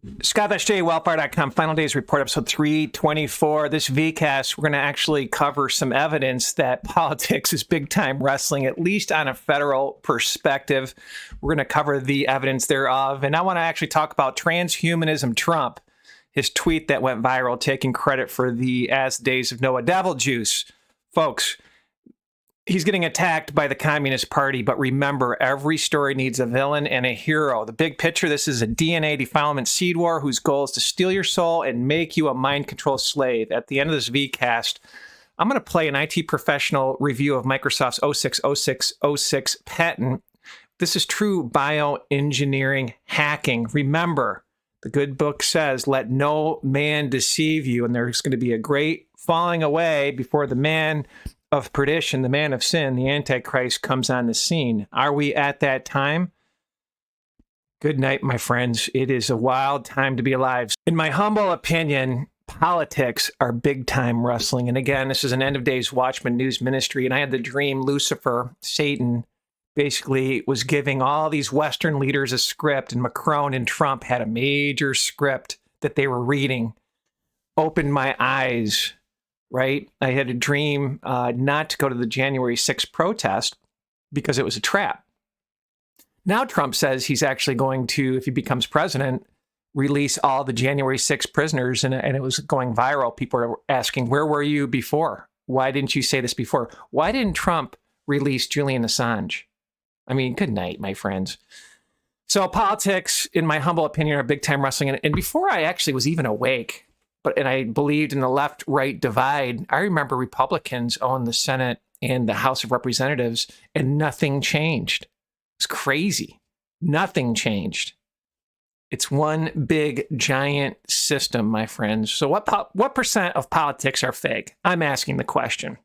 ScottSJWellfire.com, Final Days Report, episode 324. This VCast, we're going to actually cover some evidence that politics is big-time wrestling, at least on a federal perspective. We're going to cover the evidence thereof. And I want to actually talk about Transhumanism Trump, his tweet that went viral, taking credit for the As the Days of Noah devil juice. Folks, he's getting attacked by the Communist Party, but remember, every story needs a villain and a hero. The big picture, this is a DNA defilement seed war whose goal is to steal your soul and make you a mind control slave. At the end of this VCast, I'm going to play an IT professional review of Microsoft's 060606 patent. This is true bioengineering hacking. Remember, the good book says, let no man deceive you, and there's going to be a great falling away before the man of perdition, the man of sin, the Antichrist, comes on the scene. Are we at that time? Good night, my friends. It is a wild time to be alive. In my humble opinion, politics are big-time wrestling. And again, this is an end of days Watchman News ministry, and I had the dream Lucifer, Satan, basically was giving all these Western leaders a script, and Macron and Trump had a major script that they were reading. Opened my eyes. Right? I had a dream not to go to the January 6th protest because it was a trap. Now Trump says he's actually going to, if he becomes president, release all the January 6th prisoners, and it was going viral. People are asking, where were you before? Why didn't you say this before? Why didn't Trump release Julian Assange? I mean, good night, my friends. So politics, in my humble opinion, are big-time wrestling. And before I actually was even awake, and I believed in the left-right divide, I remember Republicans owned the Senate and the House of Representatives, and nothing changed. It's crazy. Nothing changed. It's one big, giant system, my friends. So what percent of politics are fake? I'm asking the question.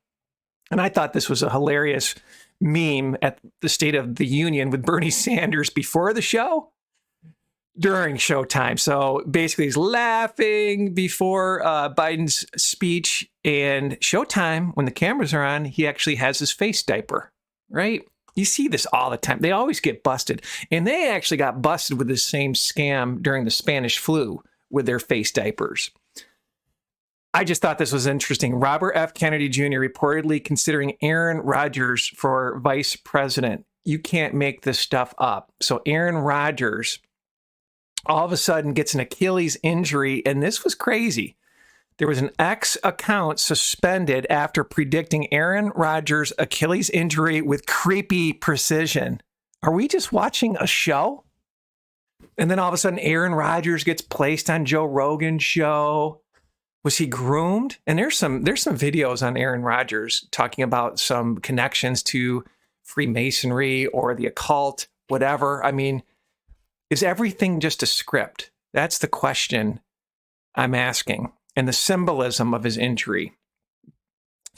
And I thought this was a hilarious meme at the State of the Union with Bernie Sanders before the show, during showtime. So basically he's laughing before Biden's speech, and showtime, when the cameras are on, he actually has his face diaper, right? You see this all the time. They always get busted. And they actually got busted with the same scam during the Spanish flu with their face diapers. I just thought this was interesting. Robert F. Kennedy Jr. reportedly considering Aaron Rodgers for vice president. You can't make this stuff up. So Aaron Rodgers all of a sudden gets an Achilles injury, and this was crazy. There was an X account suspended after predicting Aaron Rodgers' Achilles injury with creepy precision. Are we just watching a show? And then all of a sudden, Aaron Rodgers gets placed on Joe Rogan's show. Was he groomed? And there's some videos on Aaron Rodgers talking about some connections to Freemasonry or the occult, whatever. I mean, is everything just a script? That's the question I'm asking. And the symbolism of his injury.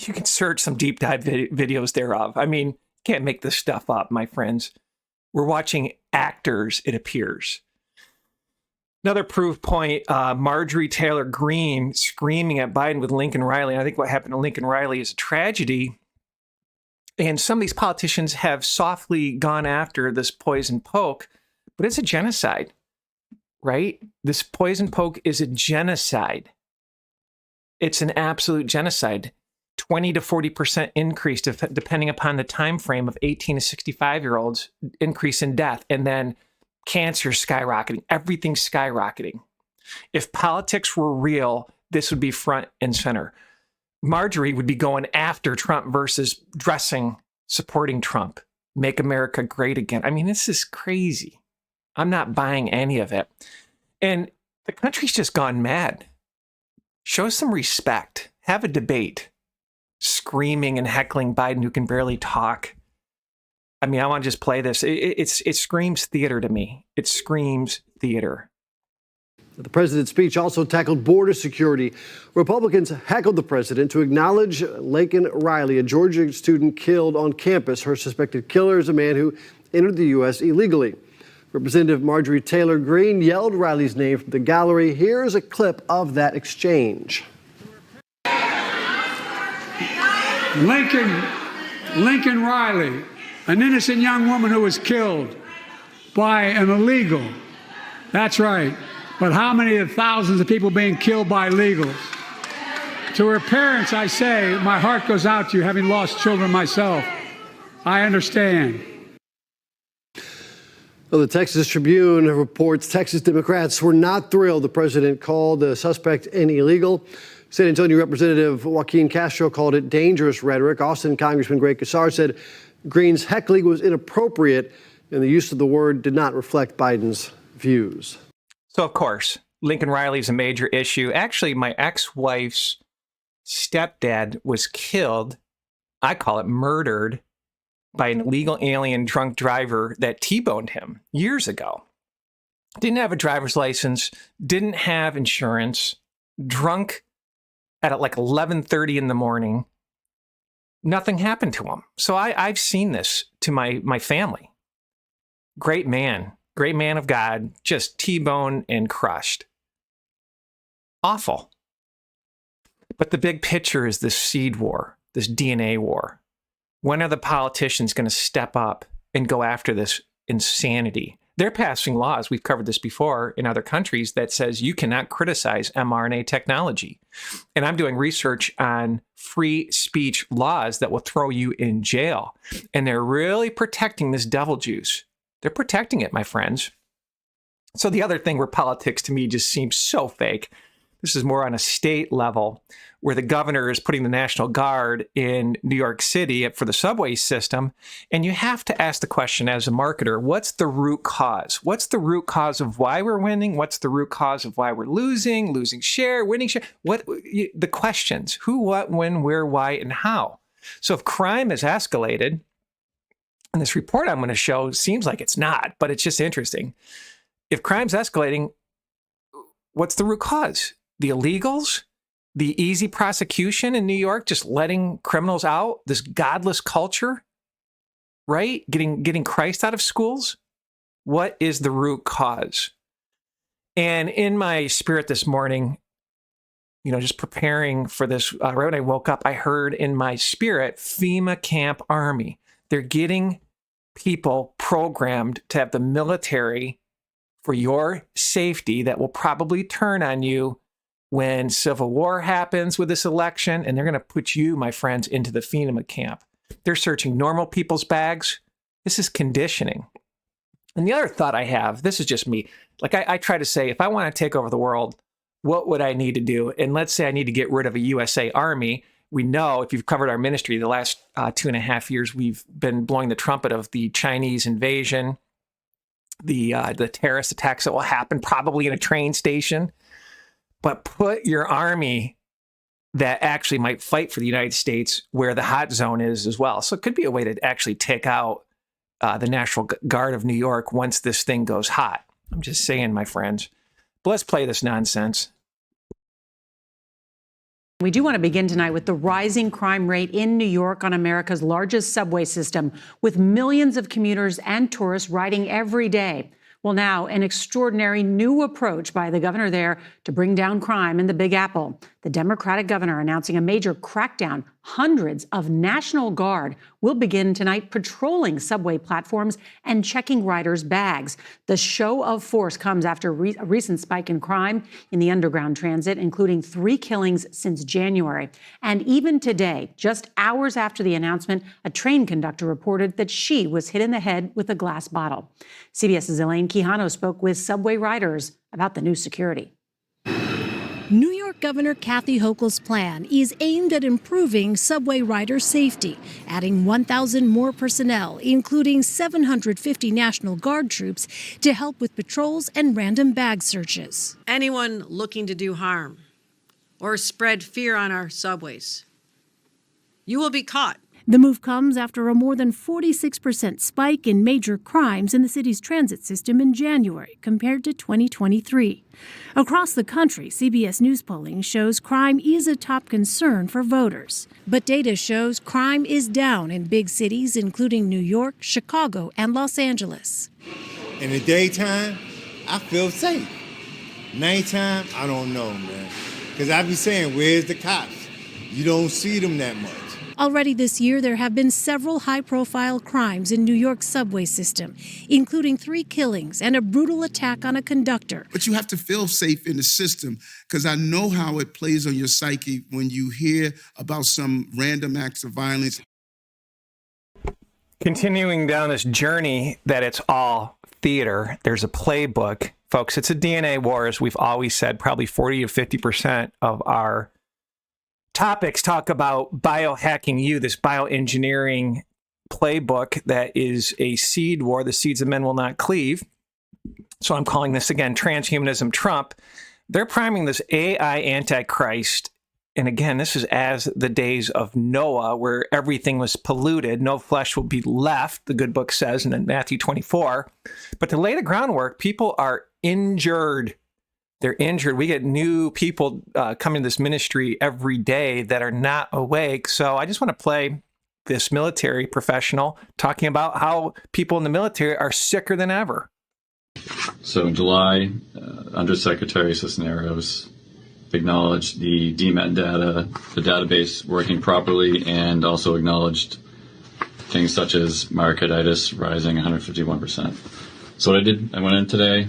You can search some deep dive videos thereof. I mean, you can't make this stuff up, my friends. We're watching actors, it appears. Another proof point, Marjorie Taylor Greene screaming at Biden with Lincoln Riley. And I think what happened to Lincoln Riley is a tragedy. And some of these politicians have softly gone after this poison poke, but it's a genocide, right? This poison poke is a genocide. It's an absolute genocide. 20 to 40% increase, depending upon the time frame of 18 to 65-year-olds, increase in death. And then cancer skyrocketing, everything skyrocketing. If politics were real, this would be front and center. Marjorie would be going after Trump versus dressing, supporting Trump. Make America great again. I mean, this is crazy. I'm not buying any of it. And the country's just gone mad. Show some respect. Have a debate. Screaming and heckling Biden, who can barely talk. I mean, I want to just play this. It screams theater to me. It screams theater. The president's speech also tackled border security. Republicans heckled the president to acknowledge Lincoln Riley, a Georgia student killed on campus. Her suspected killer is a man who entered the U.S. illegally. Representative Marjorie Taylor Greene yelled Riley's name from the gallery. Here's a clip of that exchange. Lincoln Riley, an innocent young woman who was killed by an illegal. That's right. But how many of the thousands of people being killed by illegals? To her parents, I say, my heart goes out to you, having lost children myself. I understand. Well, the Texas Tribune reports Texas Democrats were not thrilled the president called the suspect an illegal. San Antonio Representative Joaquin Castro called it dangerous rhetoric. Austin Congressman Greg Casar said Green's heckling was inappropriate and the use of the word did not reflect Biden's views. So, of course, Lincoln Riley is a major issue. Actually, my ex-wife's stepdad was killed, I call it murdered, by an illegal alien drunk driver that T-boned him years ago. Didn't have a driver's license, didn't have insurance, drunk at like 11:30 in the morning. Nothing happened to him. So I've seen this to my family. Great man of God, just T-boned and crushed. Awful. But the big picture is this seed war, this DNA war. When are the politicians going to step up and go after this insanity? They're passing laws, we've covered this before in other countries, that says you cannot criticize mRNA technology. And I'm doing research on free speech laws that will throw you in jail. And they're really protecting this devil juice. They're protecting it, my friends. So the other thing where politics to me just seems so fake, this is more on a state level, where the governor is putting the National Guard in New York City for the subway system. And you have to ask the question as a marketer, what's the root cause? What's the root cause of why we're winning? What's the root cause of why we're losing share, winning share? The questions, who, what, when, where, why, and how. So if crime has escalated, and this report I'm going to show seems like it's not, but it's just interesting. If crime's escalating, what's the root cause? The illegals? The easy prosecution in New York, just letting criminals out, this godless culture, right? Getting Christ out of schools. What is the root cause? And in my spirit this morning, just preparing for this, right when I woke up, I heard in my spirit, FEMA Camp Army. They're getting people programmed to have the military for your safety that will probably turn on you when civil war happens with this election, and they're going to put you, my friends, into the FEMA camp. They're searching normal people's bags. This is conditioning. And the other thought I have, this is just me. Like I try to say, if I want to take over the world, what would I need to do? And let's say I need to get rid of a USA Army. We know, if you've covered our ministry, the last 2.5 years, we've been blowing the trumpet of the Chinese invasion, the terrorist attacks that will happen probably in a train station. But put your army that actually might fight for the United States where the hot zone is as well. So it could be a way to actually take out the National Guard of New York once this thing goes hot. I'm just saying, my friends. But let's play this nonsense. We do want to begin tonight with the rising crime rate in New York on America's largest subway system, with millions of commuters and tourists riding every day. Well, now, an extraordinary new approach by the governor there to bring down crime in the Big Apple. The Democratic governor announcing a major crackdown. Hundreds of National Guard will begin tonight patrolling subway platforms and checking riders' bags. The show of force comes after a recent spike in crime in the underground transit, including 3 killings since January. And even today, just hours after the announcement, a train conductor reported that she was hit in the head with a glass bottle. CBS's Elaine Quijano spoke with subway riders about the new security. New York Governor Kathy Hochul's plan is aimed at improving subway rider safety, adding 1,000 more personnel, including 750 National Guard troops, to help with patrols and random bag searches. Anyone looking to do harm or spread fear on our subways, you will be caught. The move comes after a more than 46% spike in major crimes in the city's transit system in January compared to 2023. Across the country, CBS News polling shows crime is a top concern for voters. But data shows crime is down in big cities, including New York, Chicago, and Los Angeles. In the daytime, I feel safe. Nighttime, I don't know, man. Because I be saying, where's the cops? You don't see them that much. Already this year, there have been several high-profile crimes in New York's subway system, including 3 killings and a brutal attack on a conductor. But you have to feel safe in the system, because I know how it plays on your psyche when you hear about some random acts of violence. Continuing down this journey that it's all theater, there's a playbook. Folks, it's a DNA war, as we've always said. Probably 40 to 50% of our topics talk about biohacking you, this bioengineering playbook that is a seed war. The seeds of men will not cleave. So I'm calling this, again, Transhumanism Trump. They're priming this AI Antichrist. And again, this is as the days of Noah, where everything was polluted. No flesh will be left, the good book says in Matthew 24. But to lay the groundwork, people are injured. They're injured. We get new people coming to this ministry every day that are not awake. So I just want to play this military professional talking about how people in the military are sicker than ever. So in July, Undersecretary Cisneros acknowledged the DMET data, the database working properly, and also acknowledged things such as myocarditis rising 151%. So what I did, I went in today,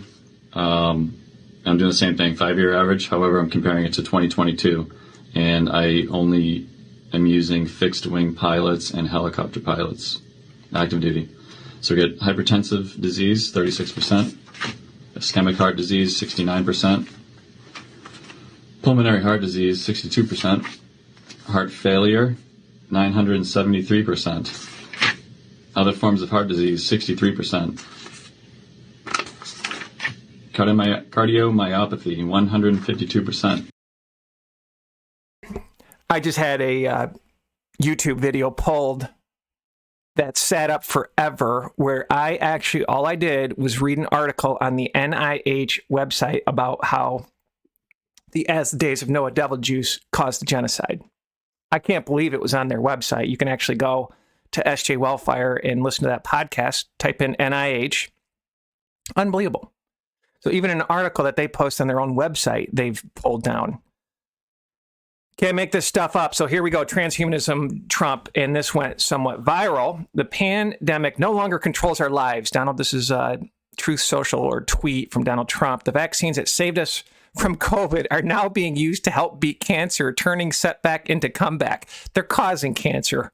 I'm doing the same thing, 5-year average. However, I'm comparing it to 2022, and I only am using fixed wing pilots and helicopter pilots, active duty. So we get hypertensive disease, 36%, ischemic heart disease, 69%, pulmonary heart disease, 62%, heart failure, 973%, other forms of heart disease, 63%, cardiomyopathy, 152%. I just had a YouTube video pulled that sat up forever, where I actually, all I did was read an article on the NIH website about how as the days of Noah devil juice caused the genocide. I can't believe it was on their website. You can actually go to SJ Wellfire and listen to that podcast, type in NIH. Unbelievable. So even an article that they post on their own website, they've pulled down. Can't make this stuff up. So here we go, Transhumanism Trump, and this went somewhat viral. The pandemic no longer controls our lives. Donald, this is a Truth Social or tweet from Donald Trump. The vaccines that saved us from COVID are now being used to help beat cancer, turning setback into comeback. They're causing cancer.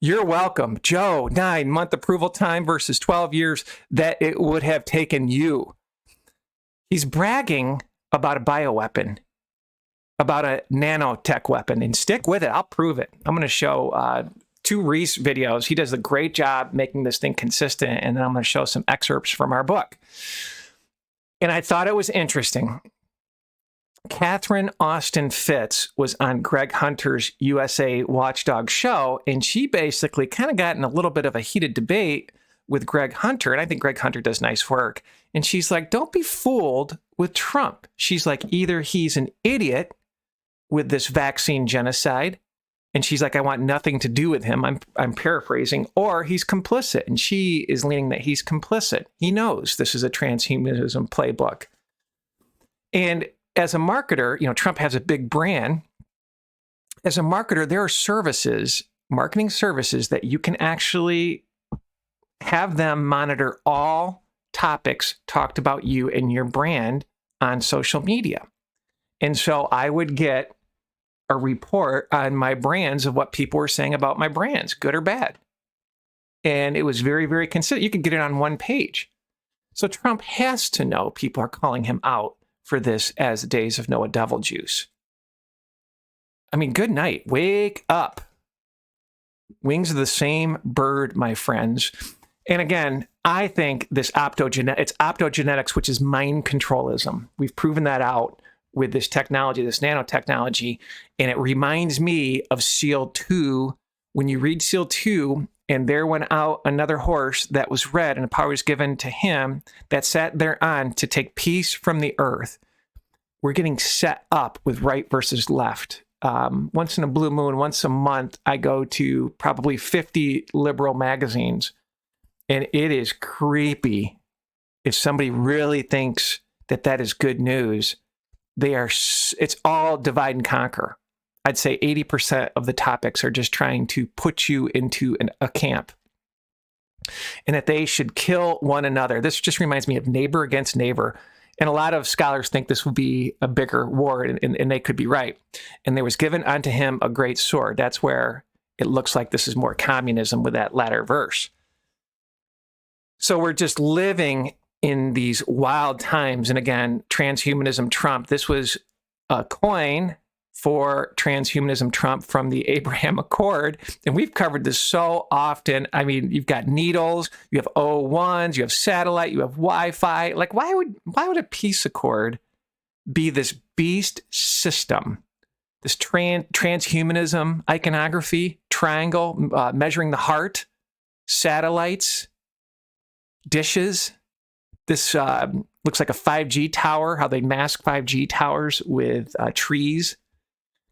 You're welcome. Joe, 9-month approval time versus 12 years that it would have taken you. He's bragging about a bioweapon, about a nanotech weapon, and stick with it. I'll prove it. I'm going to show 2 Reese videos. He does a great job making this thing consistent, and then I'm going to show some excerpts from our book. And I thought it was interesting. Catherine Austin Fitz was on Greg Hunter's USA Watchdog show, and she basically kind of got in a little bit of a heated debate with Greg Hunter, and I think Greg Hunter does nice work. And she's like, don't be fooled with Trump. She's like, either he's an idiot with this vaccine genocide, and she's like, I want nothing to do with him. I'm paraphrasing, or he's complicit. And she is leaning that he's complicit. He knows this is a transhumanism playbook. And as a marketer, Trump has a big brand. As a marketer, there are services, marketing services, that you can actually have them monitor all topics talked about you and your brand on social media. And so I would get a report on my brands of what people were saying about my brands, good or bad. And it was very, very consistent. You could get it on one page. So Trump has to know people are calling him out for this as the days of Noah devil juice. I mean, good night. Wake up. Wings of the same bird, my friends. And again, I think this it's optogenetics, which is mind controlism. We've proven that out with this technology, this nanotechnology. And it reminds me of SEAL 2. When you read SEAL 2, and there went out another horse that was red, and the power was given to him that sat thereon to take peace from the earth. We're getting set up with right versus left. Once in a blue moon, once a month, I go to probably 50 liberal magazines. And it is creepy. If somebody really thinks that is good news, it's all divide and conquer. I'd say 80% of the topics are just trying to put you into a camp, and that they should kill one another. This just reminds me of neighbor against neighbor. And a lot of scholars think this will be a bigger war, and they could be right. And there was given unto him a great sword. That's where it looks like this is more communism with that latter verse. So we're just living in these wild times. And again, Transhumanism Trump, this was a coin for Transhumanism Trump from the Abraham Accord. And we've covered this so often. I mean, you've got needles, you have O1s, you have satellite, you have Wi-Fi. Like, why would a peace accord be this beast system, this transhumanism iconography, triangle, measuring the heart, satellites, dishes? This looks like a 5G tower, how they mask 5G towers with trees.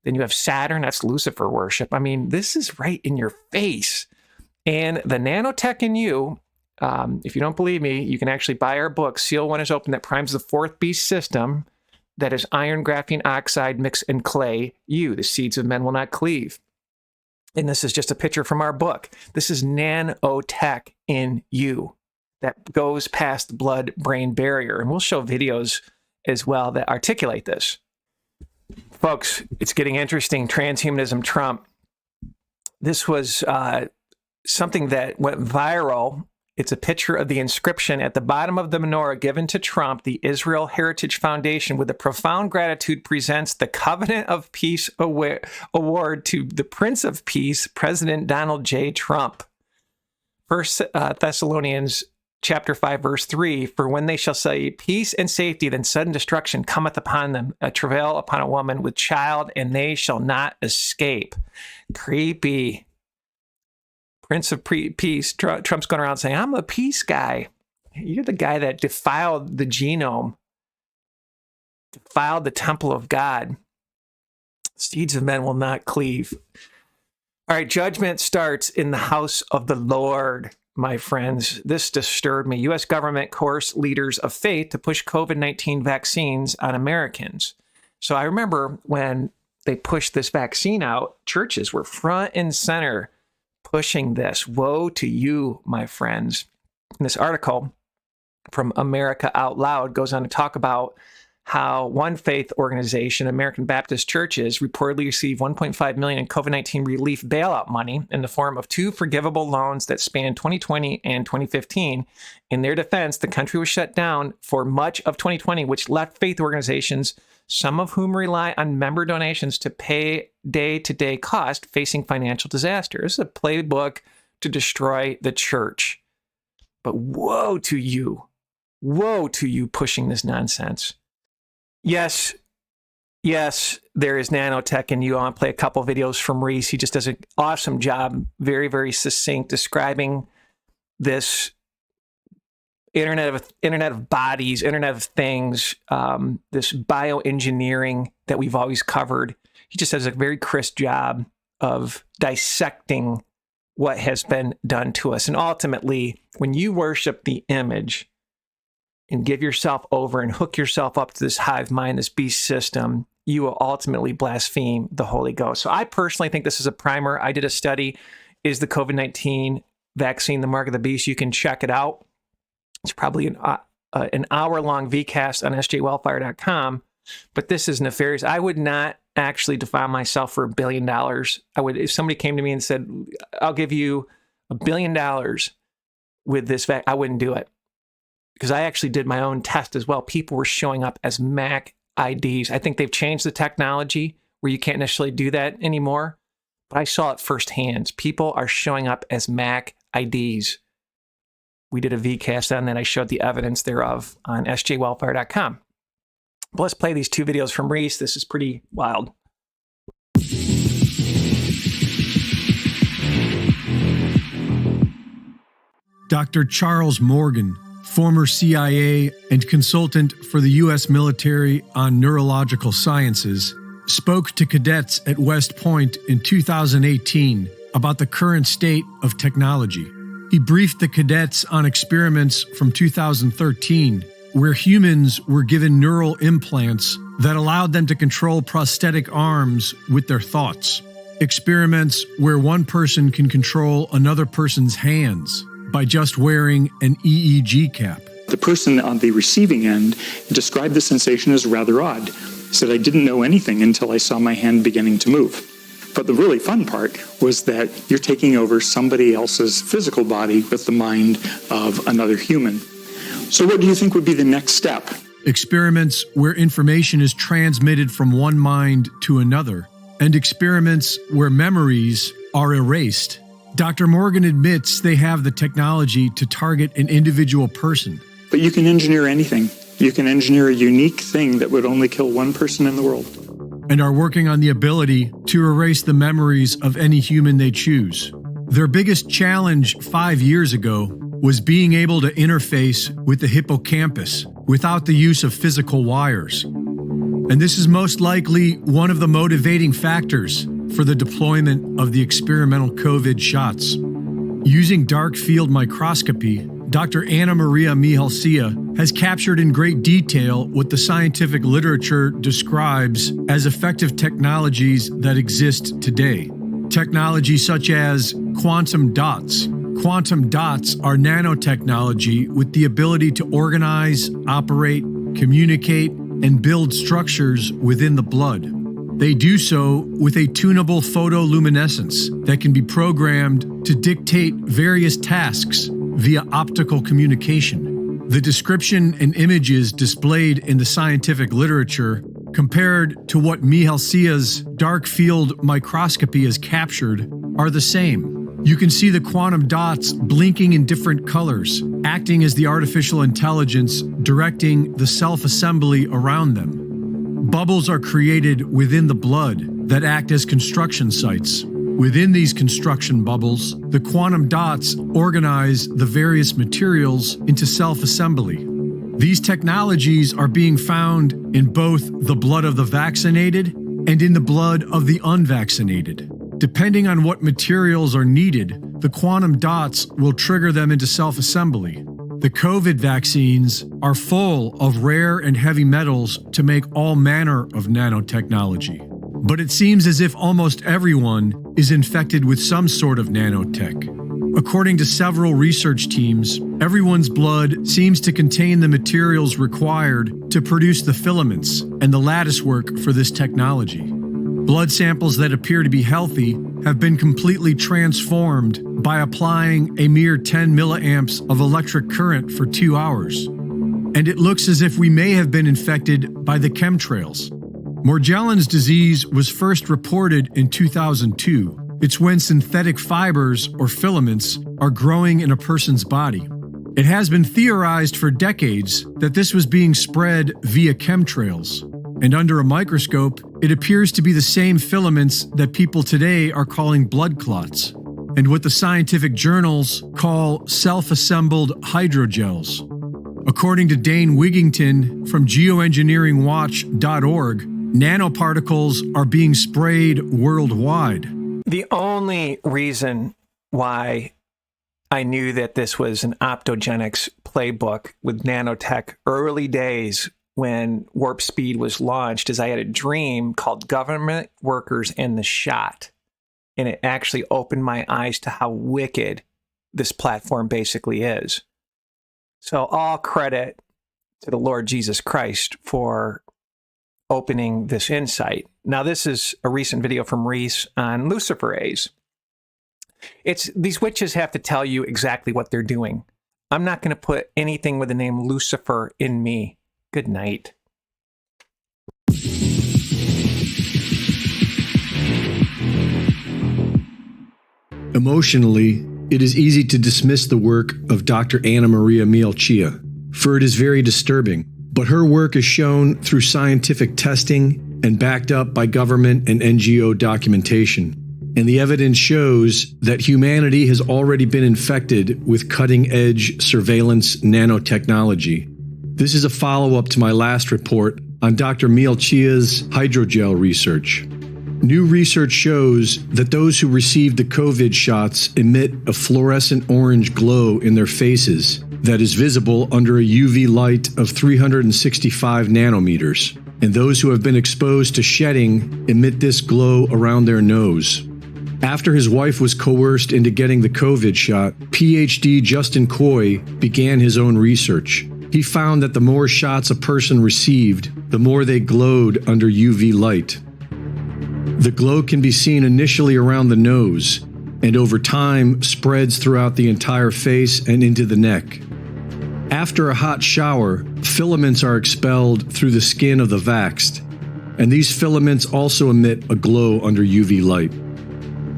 Then you have Saturn, that's Lucifer worship. I mean, this is right in your face. And the nanotech in you, if you don't believe me, you can actually buy our book, Seal 1 is Open, that primes the fourth beast system. That is iron, graphene oxide, mix, and clay. You, the seeds of men will not cleave. And this is just a picture from our book. This is nanotech in you that goes past the blood-brain barrier. And we'll show videos as well that articulate this. Folks, it's getting interesting. Transhumanism Trump. This was something that went viral. It's a picture of the inscription at the bottom of the menorah given to Trump. The Israel Heritage Foundation, with a profound gratitude, presents the Covenant of Peace Award to the Prince of Peace, President Donald J. Trump. First Thessalonians chapter 5, verse 3, for when they shall say peace and safety, then sudden destruction cometh upon them, a travail upon a woman with child, and they shall not escape. Creepy. Prince of Peace. Trump's going around saying, I'm a peace guy. You're the guy that defiled the genome, defiled the temple of God. Seeds of men will not cleave. All right, judgment starts in the house of the Lord. My friends, this disturbed me. U.S. government coerced leaders of faith to push COVID-19 vaccines on Americans. So I remember when they pushed this vaccine out, churches were front and center pushing this. Woe to you, my friends. And this article from America Out Loud goes on to talk about how one faith organization, American Baptist Churches, reportedly received $1.5 million in COVID-19 relief bailout money in the form of 2 forgivable loans that spanned 2020 and 2015. In their defense, the country was shut down for much of 2020, which left faith organizations, some of whom rely on member donations to pay day-to-day cost, facing financial disaster. This is a playbook to destroy the church. But woe to you pushing this nonsense. Yes, there is nanotech in you. I want to play a couple videos from Reese. He just does an awesome job, very, very succinct, describing this Internet of bodies, Internet of things, this bioengineering that we've always covered. He just does a very crisp job of dissecting what has been done to us. And ultimately, when you worship the image and give yourself over and hook yourself up to this hive mind, this beast system, you will ultimately blaspheme the Holy Ghost. So I personally think this is a primer. I did a study, is the COVID-19 vaccine the mark of the beast? You can check it out. It's probably an hour-long VCast on sjwellfire.com, but this is nefarious. I would not actually defile myself for $1 billion. I would, if somebody came to me and said, I'll give you $1 billion with this vaccine, I wouldn't do it. Because I actually did my own test as well. People were showing up as MAC IDs. I think they've changed the technology where you can't necessarily do that anymore. But I saw it firsthand. People are showing up as MAC IDs. We did a VCast on that. I showed the evidence thereof on sjwellfire.com. But let's play these 2 videos from Reese. This is pretty wild. Dr. Charles Morgan, former CIA and consultant for the U.S. military on neurological sciences, spoke to cadets at West Point in 2018 about the current state of technology. He briefed the cadets on experiments from 2013 where humans were given neural implants that allowed them to control prosthetic arms with their thoughts. Experiments where one person can control another person's hands by just wearing an EEG cap. The person on the receiving end described the sensation as rather odd. He said, I didn't know anything until I saw my hand beginning to move. But the really fun part was that you're taking over somebody else's physical body with the mind of another human. So what do you think would be the next step? Experiments where information is transmitted from one mind to another, and experiments where memories are erased. Dr. Morgan admits they have the technology to target an individual person. But you can engineer anything. You can engineer a unique thing that would only kill one person in the world. And are working on the ability to erase the memories of any human they choose. Their biggest challenge 5 years ago was being able to interface with the hippocampus without the use of physical wires. And this is most likely one of the motivating factors for the deployment of the experimental COVID shots. Using dark field microscopy, Dr. Anna Maria Mihalcea has captured in great detail what the scientific literature describes as effective technologies that exist today. Technology such as quantum dots. Quantum dots are nanotechnology with the ability to organize, operate, communicate, and build structures within the blood. They do so with a tunable photoluminescence that can be programmed to dictate various tasks via optical communication. The description and images displayed in the scientific literature compared to what Mihalcea's dark field microscopy has captured are the same. You can see the quantum dots blinking in different colors, acting as the artificial intelligence directing the self-assembly around them. Bubbles are created within the blood that act as construction sites. Within these construction bubbles, the quantum dots organize the various materials into self-assembly. These technologies are being found in both the blood of the vaccinated and in the blood of the unvaccinated. Depending on what materials are needed, the quantum dots will trigger them into self-assembly. The COVID vaccines are full of rare and heavy metals to make all manner of nanotechnology. But it seems as if almost everyone is infected with some sort of nanotech. According to several research teams, everyone's blood seems to contain the materials required to produce the filaments and the lattice work for this technology. Blood samples that appear to be healthy have been completely transformed by applying a mere 10 milliamps of electric current for 2 hours. And it looks as if we may have been infected by the chemtrails. Morgellons disease was first reported in 2002. It's when synthetic fibers or filaments are growing in a person's body. It has been theorized for decades that this was being spread via chemtrails. And under a microscope, it appears to be the same filaments that people today are calling blood clots, and what the scientific journals call self-assembled hydrogels. According to Dane Wigington from geoengineeringwatch.org, nanoparticles are being sprayed worldwide. The only reason why I knew that this was an optogenics playbook with nanotech early days when Warp Speed was launched is I had a dream called Government Workers and the Shot. And it actually opened my eyes to how wicked this platform basically is. So all credit to the Lord Jesus Christ for opening this insight. Now, this is a recent video from Reese on luciferase. These witches have to tell you exactly what they're doing. I'm not going to put anything with the name Lucifer in me. Good night. Emotionally, it is easy to dismiss the work of Dr. Anna Maria Mihalcea, for it is very disturbing. But her work is shown through scientific testing and backed up by government and NGO documentation. And the evidence shows that humanity has already been infected with cutting-edge surveillance nanotechnology. This is a follow-up to my last report on Dr. Mihalcea's hydrogel research. New research shows that those who received the COVID shots emit a fluorescent orange glow in their faces. that is visible under a UV light of 365 nanometers, and those who have been exposed to shedding emit this glow around their nose. After his wife was coerced into getting the COVID shot, PhD Justin Coy began his own research. He found that the more shots a person received, the more they glowed under UV light. The glow can be seen initially around the nose, and over time spreads throughout the entire face and into the neck. After a hot shower, filaments are expelled through the skin of the vaxxed, and these filaments also emit a glow under UV light.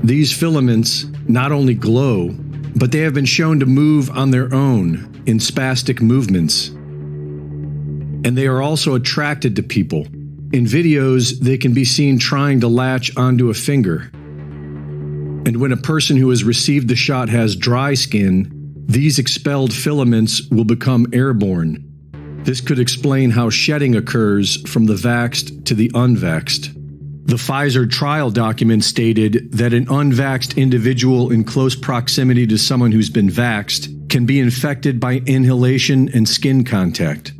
These filaments not only glow, but they have been shown to move on their own in spastic movements. And they are also attracted to people. In videos, they can be seen trying to latch onto a finger. And when a person who has received the shot has dry skin, these expelled filaments will become airborne. This could explain how shedding occurs from the vaxxed to the unvaxxed. The Pfizer trial document stated that an unvaxxed individual in close proximity to someone who's been vaxxed can be infected by inhalation and skin contact.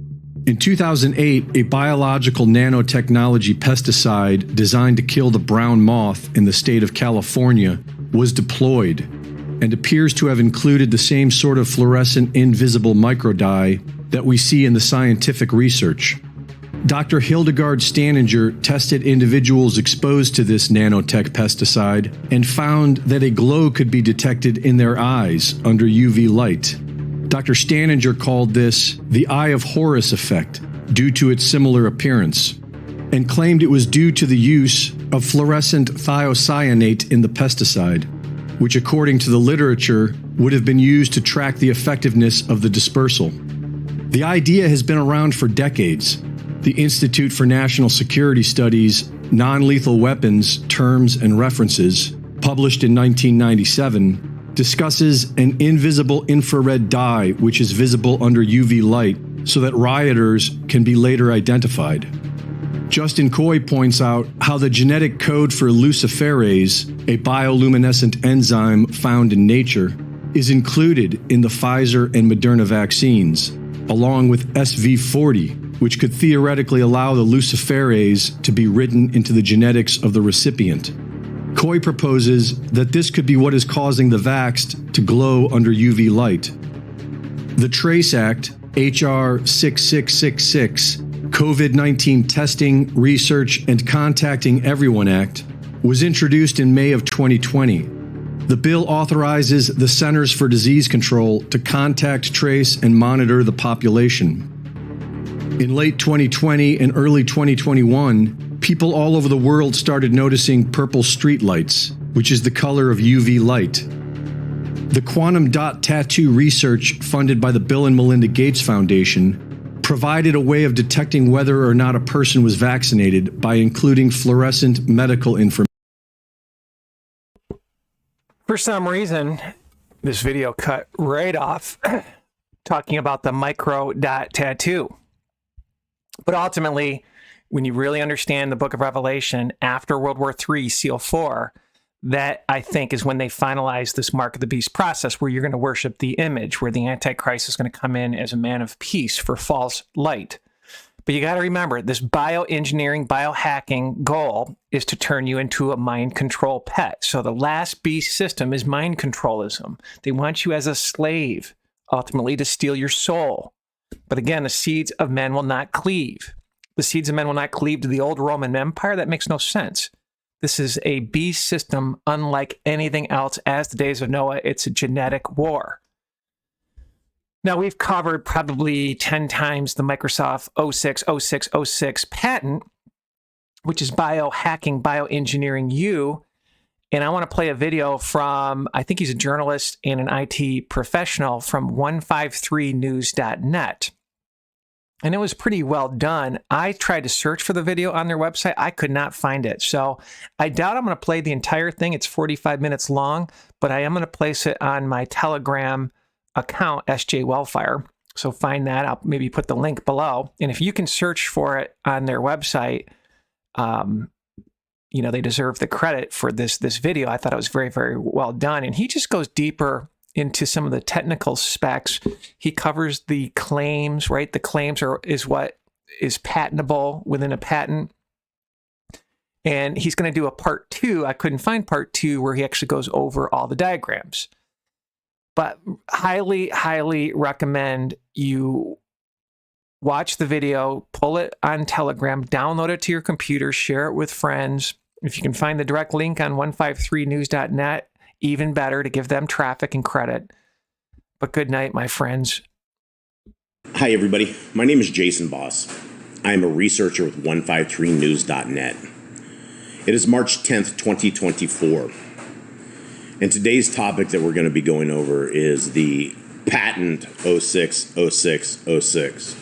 In 2008, a biological nanotechnology pesticide designed to kill the brown moth in the state of California was deployed and appears to have included the same sort of fluorescent invisible microdye that we see in the scientific research. Dr. Hildegard Staninger tested individuals exposed to this nanotech pesticide and found that a glow could be detected in their eyes under UV light. Dr. Staninger called this the Eye of Horus effect due to its similar appearance, and claimed it was due to the use of fluorescent thiocyanate in the pesticide, which according to the literature would have been used to track the effectiveness of the dispersal. The idea has been around for decades. The Institute for National Security Studies' Non-Lethal Weapons Terms and References, published in 1997, discusses an invisible infrared dye which is visible under UV light so that rioters can be later identified. Justin Coy points out how the genetic code for luciferase, a bioluminescent enzyme found in nature, is included in the Pfizer and Moderna vaccines, along with SV40, which could theoretically allow the luciferase to be written into the genetics of the recipient. Coy proposes that this could be what is causing the vaxxed to glow under UV light. The TRACE Act, H.R. 6666, COVID-19 Testing, Research, and Contacting Everyone Act, was introduced in May of 2020. The bill authorizes the Centers for Disease Control to contact, trace, and monitor the population. In late 2020 and early 2021, people all over the world started noticing purple streetlights, which is the color of UV light. The quantum dot tattoo research funded by the Bill and Melinda Gates Foundation provided a way of detecting whether or not a person was vaccinated by including fluorescent medical information. For some reason, this video cut right off talking about the micro dot tattoo. But ultimately, when you really understand the book of Revelation after World War III, Seal 4, that I think is when they finalize this Mark of the Beast process, where you're going to worship the image, where the Antichrist is going to come in as a man of peace for false light. But you got to remember, this bioengineering, biohacking goal is to turn you into a mind control pet. So the last beast system is mind controlism. They want you as a slave, ultimately to steal your soul. But again, the seeds of men will not cleave. The seeds of men will not cleave to the old Roman Empire. That makes no sense. This is a beast system unlike anything else. As the days of Noah, it's a genetic war. Now, we've covered probably 10 times the Microsoft 060606 patent, which is biohacking, bioengineering you. And I want to play a video from, I think he's a journalist and an IT professional from 153news.net. And it was pretty well done. I tried to search for the video on their website. I could not find it. So I doubt I'm going to play the entire thing. It's 45 minutes long, but I am going to place it on my Telegram account, SJ Wellfire. So find that. I'll maybe put the link below. And if you can search for it on their website, you know, they deserve the credit for this video. I thought it was very, very well done. And he just goes deeper into some of the technical specs. He covers the claims, right? The claims is what is patentable within a patent. And he's going to do a part 2. I couldn't find part 2 where he actually goes over all the diagrams. But highly, highly recommend you watch the video, pull it on Telegram, download it to your computer, share it with friends. If you can find the direct link on 153news.net, even better, to give them traffic and credit. But good night, my friends. Hi, everybody. My name is Jason Boss. I am a researcher with 153news.net. It is March 10th, 2024. And today's topic that we're going to be going over is the patent 060606.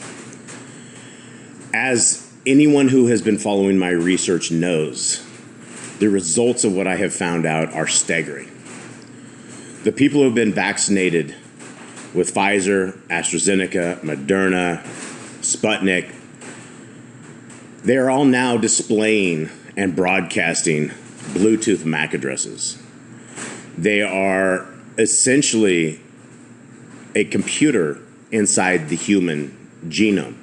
As anyone who has been following my research knows, the results of what I have found out are staggering. The people who have been vaccinated with Pfizer, AstraZeneca, Moderna, Sputnik, they are all now displaying and broadcasting Bluetooth MAC addresses. They are essentially a computer inside the human genome.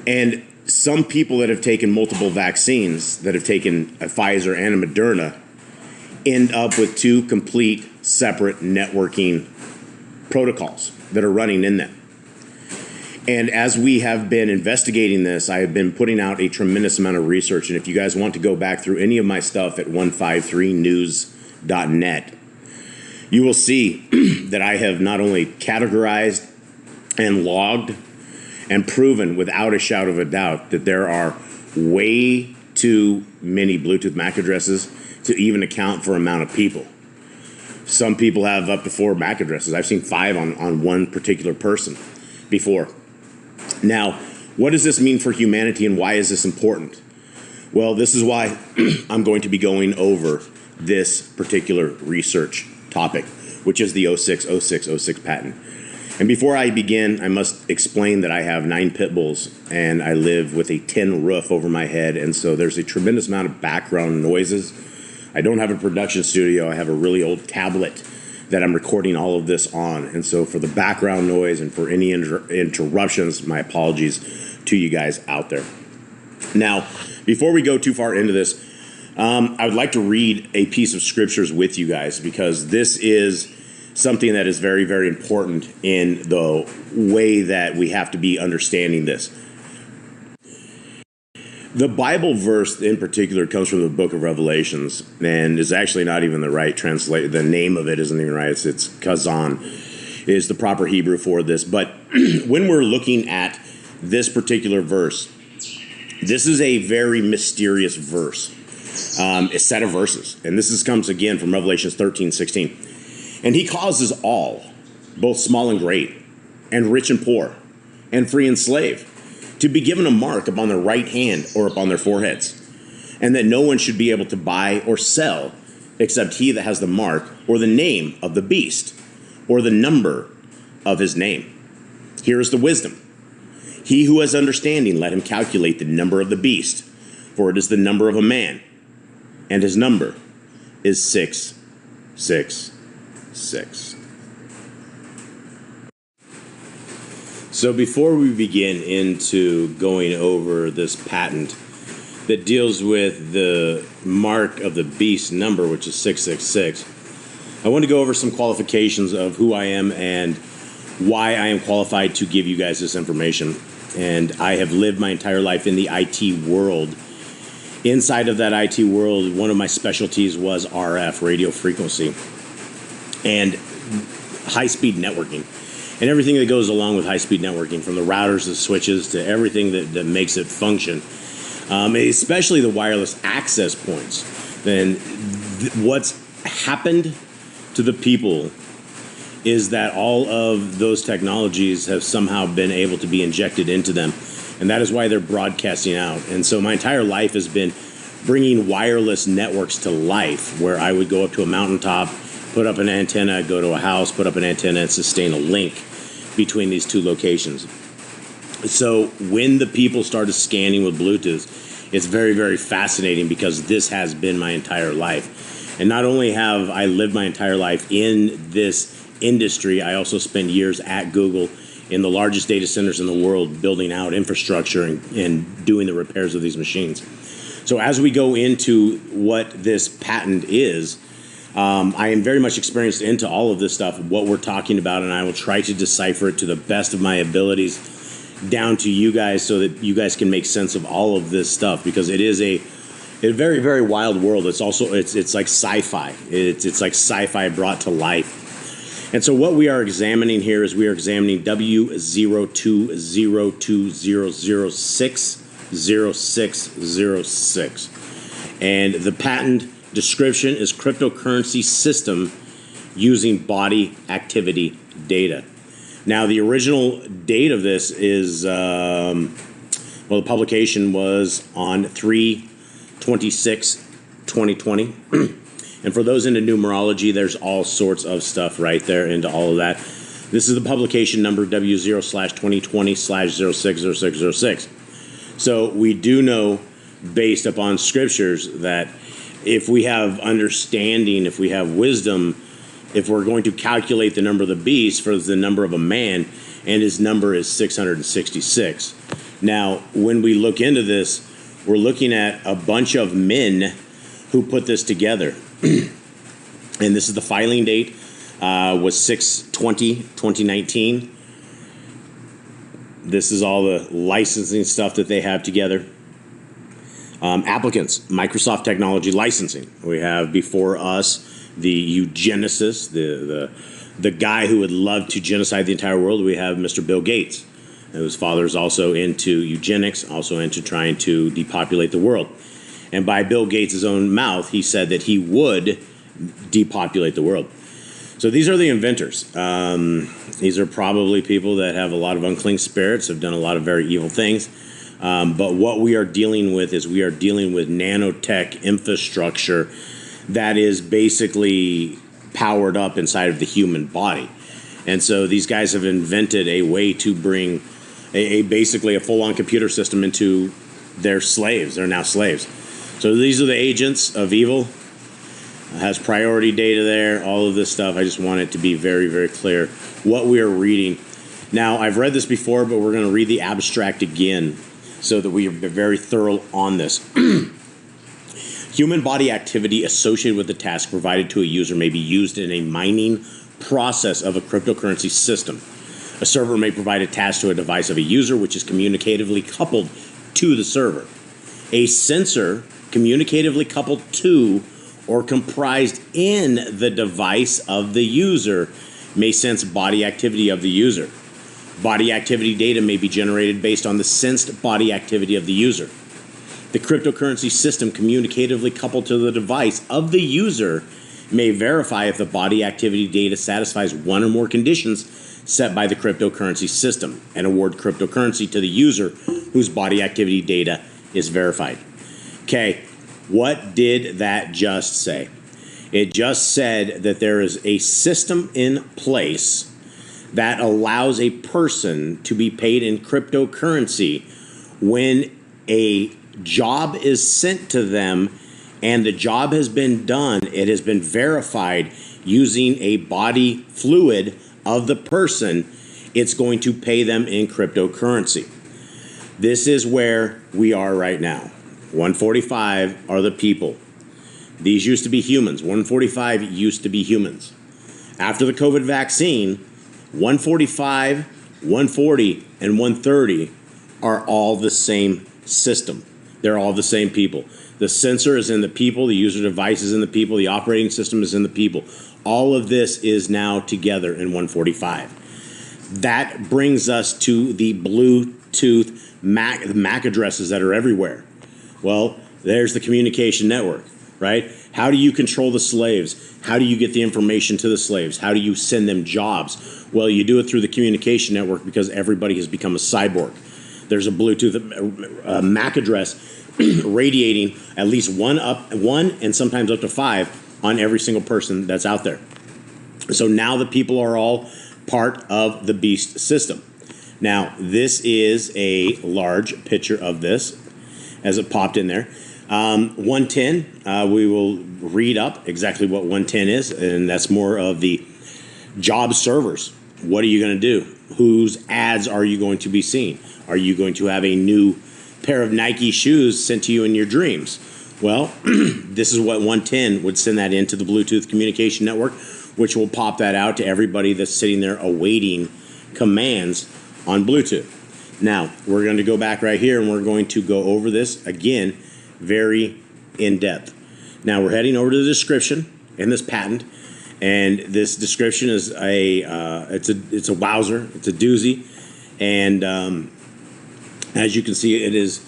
And some people that have taken multiple vaccines, that have taken a Pfizer and a Moderna, end up with 2 complete separate networking protocols that are running in them. And as we have been investigating this, I have been putting out a tremendous amount of research. And if you guys want to go back through any of my stuff at 153news.net, you will see that I have not only categorized and logged and proven without a shadow of a doubt that there are way too many Bluetooth MAC addresses to even account for amount of people. Some people have up to 4 MAC addresses. I've seen 5 on one particular person before. Now, what does this mean for humanity and why is this important? Well, this is why I'm going to be going over this particular research topic, which is the 060606 patent. And before I begin, I must explain that I have 9 pit bulls and I live with a tin roof over my head. And so there's a tremendous amount of background noises. I don't have a production studio. I have a really old tablet that I'm recording all of this on. And so for the background noise and for any interruptions, my apologies to you guys out there. Now, before we go too far into this, I would like to read a piece of scriptures with you guys because this is something that is very, very important in the way that we have to be understanding this. The Bible verse in particular comes from the book of Revelations and is actually not even the right translation. The name of it isn't even right. It's Kazan is the proper Hebrew for this. But when we're looking at this particular verse, this is a very mysterious verse, a set of verses. And this comes again from Revelations 13:16. And he causes all, both small and great, and rich and poor, and free and slave, to be given a mark upon their right hand or upon their foreheads, and that no one should be able to buy or sell except he that has the mark or the name of the beast or the number of his name. Here is the wisdom. He who has understanding, let him calculate the number of the beast, for it is the number of a man, and his number is 666. So before we begin into going over this patent that deals with the mark of the beast number, which is 666, I want to go over some qualifications of who I am and why I am qualified to give you guys this information. And I have lived my entire life in the IT world. Inside of that IT world, one of my specialties was RF, radio frequency, and high-speed networking. And everything that goes along with high-speed networking, from the routers, the switches, to everything that makes it function, especially the wireless access points. Then what's happened to the people is that all of those technologies have somehow been able to be injected into them. And that is why they're broadcasting out. And so my entire life has been bringing wireless networks to life, where I would go up to a mountaintop, put up an antenna, go to a house, put up an antenna, and sustain a link between these two locations. So when the people started scanning with Bluetooth, it's very, very fascinating because this has been my entire life. And not only have I lived my entire life in this industry, I also spent years at Google in the largest data centers in the world, building out infrastructure and doing the repairs of these machines. So as we go into what this patent is, I am very much experienced into all of this stuff, what we're talking about, and I will try to decipher it to the best of my abilities down to you guys so that you guys can make sense of all of this stuff, because it is a very, very wild world. It's also, it's like sci-fi. It's like sci-fi brought to life. And so what we are examining here is we are examining W0220060606. And the patent description is cryptocurrency system using body activity data. Now, the original date of this is, the publication was on 3/26/2020. And for those into numerology, there's all sorts of stuff right there into all of that. This is the publication number W0/2020/060606. So we do know, based upon scriptures, that if we have understanding, if we have wisdom, if we're going to calculate the number of the beast for the number of a man, and his number is 666. Now, when we look into this, we're looking at a bunch of men who put this together. And this is the filing date, was 6/20/2019. This is all the licensing stuff that they have together. Applicants, Microsoft Technology Licensing. We have before us the eugenicist, the guy who would love to genocide the entire world. We have Mr. Bill Gates, whose father is also into eugenics, also into trying to depopulate the world. And by Bill Gates' own mouth, he said that he would depopulate the world. So these are the inventors. These are probably people that have a lot of unclean spirits, have done a lot of very evil things. But what we are dealing with is we are dealing with nanotech infrastructure that is basically powered up inside of the human body. And so these guys have invented a way to bring basically a full-on computer system into their slaves. They're now slaves. So these are the agents of evil. It has priority data there, all of this stuff. I just want it to be very, very clear what we are reading. Now, I've read this before, but we're going to read the abstract again so that we are very thorough on this. Human body activity associated with the task provided to a user may be used in a mining process of a cryptocurrency system. A server may provide a task to a device of a user, which is communicatively coupled to the server. A sensor communicatively coupled to or comprised in the device of the user may sense body activity of the user. Body activity data may be generated based on the sensed body activity of the user. The cryptocurrency system communicatively coupled to the device of the user may verify if the body activity data satisfies one or more conditions set by the cryptocurrency system and award cryptocurrency to the user whose body activity data is verified. Okay, what did that just say? It just said that there is a system in place that allows a person to be paid in cryptocurrency when a job is sent to them and the job has been done. It has been verified using a body fluid of the person. It's going to pay them in cryptocurrency. This is where we are right now. 145 are the people. These used to be humans. 145 used to be humans. After the COVID vaccine, 145, 140, and 130 are all the same system. They're all the same people. The sensor is in the people, the user device is in the people, the operating system is in the people. All of this is now together in 145. That brings us to the Bluetooth MAC addresses that are everywhere. Well, there's the communication network, right? How do you control the slaves? How do you get the information to the slaves? How do you send them jobs? Well, you do it through the communication network because everybody has become a cyborg. There's a Bluetooth MAC address radiating at least one and sometimes up to 5 on every single person that's out there. So now the people are all part of the beast system. Now, this is a large picture of this. as it popped in there. 110, we will read up exactly what 110 is, and that's more of the job servers. What are you going to do? Whose ads are you going to be seeing? Are you going to have a new pair of Nike shoes sent to you in your dreams? Well, this is what 110 would send that into the Bluetooth communication network, which will pop that out to everybody that's sitting there awaiting commands on Bluetooth. Now, we're going to go back right here and we're going to go over this again, very in depth. Now, we're heading over to the description in this patent, and this description is it's a wowzer, it's a doozy, and as you can see, it is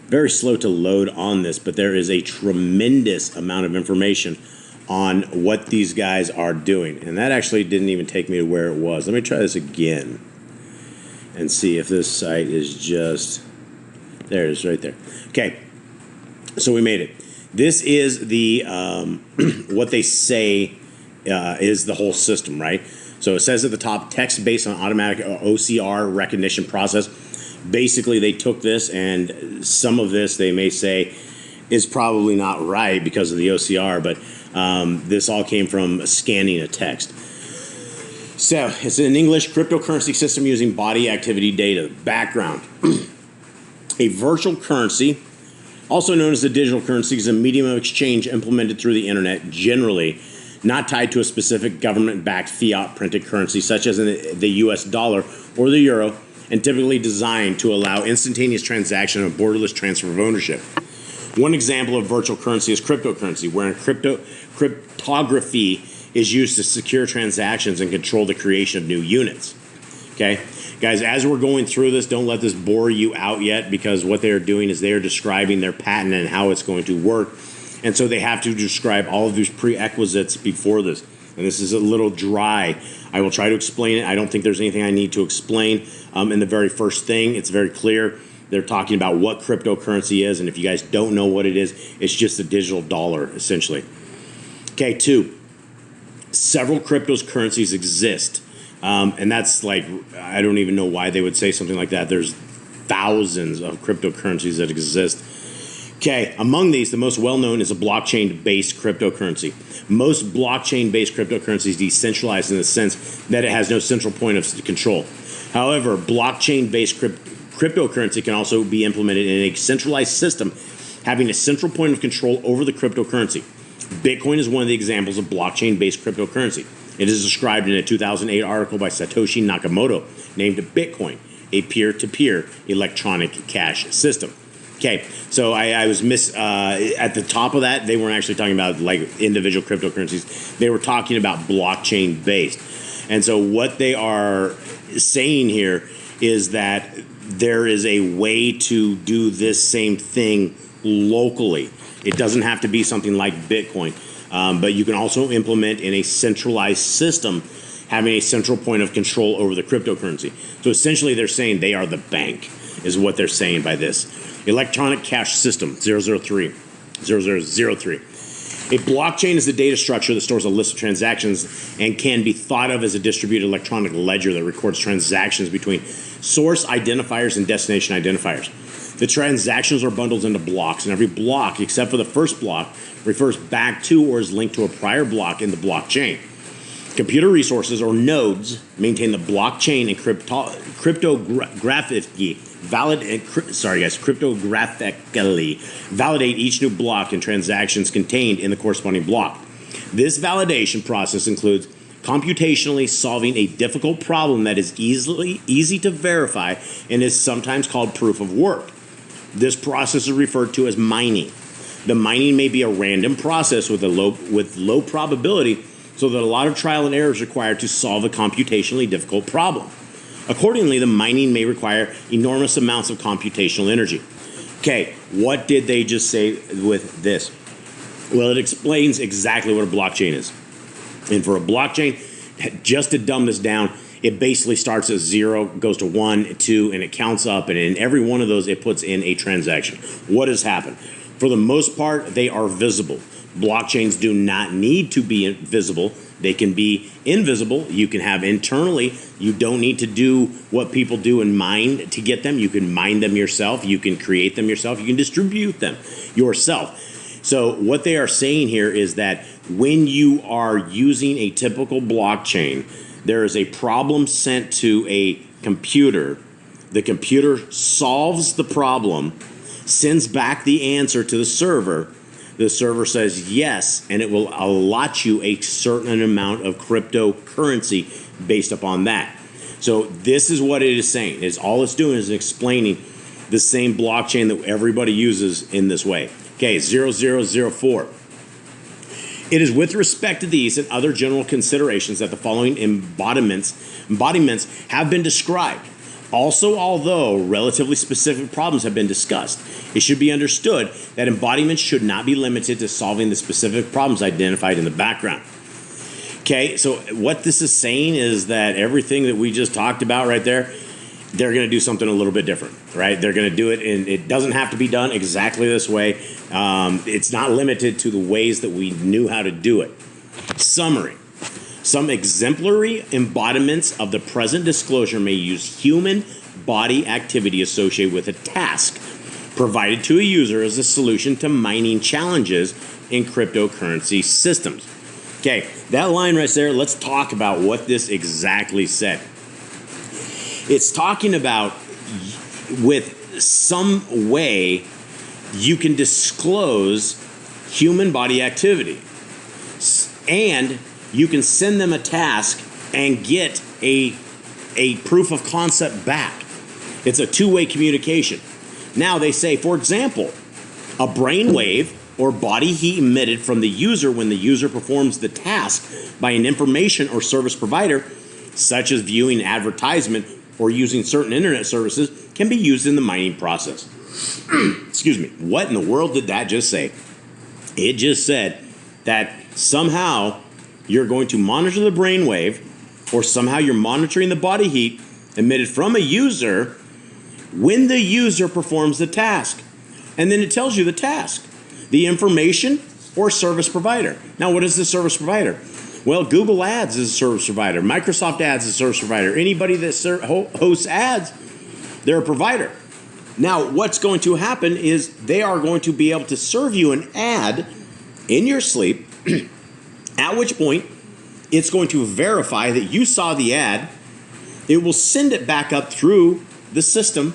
very slow to load on this, but there is a tremendous amount of information on what these guys are doing. And that actually didn't even take me to where it was. Let me try this again and see if this site is just, there it is right there. Okay, so we made it. This is the, what they say is the whole system, right? So it says at the top, text based on automatic OCR recognition process. Basically, they took this, and some of this they may say is probably not right because of the OCR, but this all came from scanning a text. So it's an English cryptocurrency system using body activity data. Background. A virtual currency, also known as a digital currency, is a medium of exchange implemented through the internet, generally not tied to a specific government-backed fiat printed currency, such as the US dollar or the euro, and typically designed to allow instantaneous transaction and borderless transfer of ownership. One example of virtual currency is cryptocurrency, where cryptography is used to secure transactions and control the creation of new units. Okay, guys, as we're going through this, don't let this bore you out yet, because what they are doing is they are describing their patent and how it's going to work. And so they have to describe all of these prerequisites before this. And this is a little dry. I will try to explain it. I don't think there's anything I need to explain. In the very first thing, it's very clear. They're talking about what cryptocurrency is, and if you guys don't know what it is, it's just a digital dollar, essentially. Okay, 2. Several cryptocurrencies exist, and that's like, I don't even know why they would say something like that. There's thousands of cryptocurrencies that exist. Okay, among these, the most well-known is a blockchain-based cryptocurrency. Most blockchain-based cryptocurrencies is decentralized in the sense that it has no central point of control. However, blockchain-based cryptocurrency can also be implemented in a centralized system having a central point of control over the cryptocurrency. Bitcoin is one of the examples of blockchain-based cryptocurrency. It is described in a 2008 article by Satoshi Nakamoto named Bitcoin, a peer-to-peer electronic cash system. Okay, so I was at the top of that, they weren't actually talking about like individual cryptocurrencies. They were talking about blockchain-based. And so what they are saying here is that there is a way to do this same thing locally. It doesn't have to be something like Bitcoin, but you can also implement in a centralized system having a central point of control over the cryptocurrency. So essentially they're saying they are the bank, is what they're saying by this. Electronic cash system, 0003. A blockchain is a data structure that stores a list of transactions and can be thought of as a distributed electronic ledger that records transactions between source identifiers and destination identifiers. The transactions are bundled into blocks, and every block, except for the first block, refers back to or is linked to a prior block in the blockchain. Computer resources, or nodes, maintain the blockchain and cryptographically validate each new block and transactions contained in the corresponding block. This validation process includes computationally solving a difficult problem that is easy to verify and is sometimes called proof of work. This process is referred to as mining. The mining may be a random process with low probability, so that a lot of trial and error is required to solve a computationally difficult problem. Accordingly, the mining may require enormous amounts of computational energy. Okay, what did they just say with this? Well, it explains exactly what a blockchain is. And for a blockchain, just to dumb this down, it basically starts at 0, goes to 1, 2, and it counts up, and in every one of those, it puts in a transaction. What has happened? For the most part, they are visible. Blockchains do not need to be visible They can be invisible. You can have internally. You don't need to do what people do in mind to get them. You can mine them yourself. You can create them yourself. You can distribute them yourself. So what they are saying here is that when you are using a typical blockchain, there is a problem sent to a computer. The computer solves the problem, sends back the answer to the server. The server says yes, and it will allot you a certain amount of cryptocurrency based upon that. So this is what it is saying. All it's doing is explaining the same blockchain that everybody uses in this way. Okay, 0004. It is with respect to these and other general considerations that the following embodiments have been described. Also, although relatively specific problems have been discussed, it should be understood that embodiments should not be limited to solving the specific problems identified in the background. Okay, so what this is saying is that everything that we just talked about right there, they're going to do something a little bit different, right? They're going to do it, and it doesn't have to be done exactly this way. It's not limited to the ways that we knew how to do it. Summary. Some exemplary embodiments of the present disclosure may use human body activity associated with a task provided to a user as a solution to mining challenges in cryptocurrency systems. Okay, that line right there, let's talk about what this exactly said. It's talking about with some way you can disclose human body activity, and you can send them a task and get a proof of concept back. It's a two-way communication. Now they say, for example, a brainwave or body heat emitted from the user when the user performs the task by an information or service provider, such as viewing advertisement or using certain internet services, can be used in the mining process. Excuse me. What in the world did that just say? It just said that somehow you're going to monitor the brainwave, or somehow you're monitoring the body heat emitted from a user when the user performs the task. And then it tells you the task, the information or service provider. Now, what is the service provider? Well, Google Ads is a service provider. Microsoft Ads is a service provider. Anybody that hosts ads, they're a provider. Now, what's going to happen is they are going to be able to serve you an ad in your sleep, at which point it's going to verify that you saw the ad. It will send it back up through the system,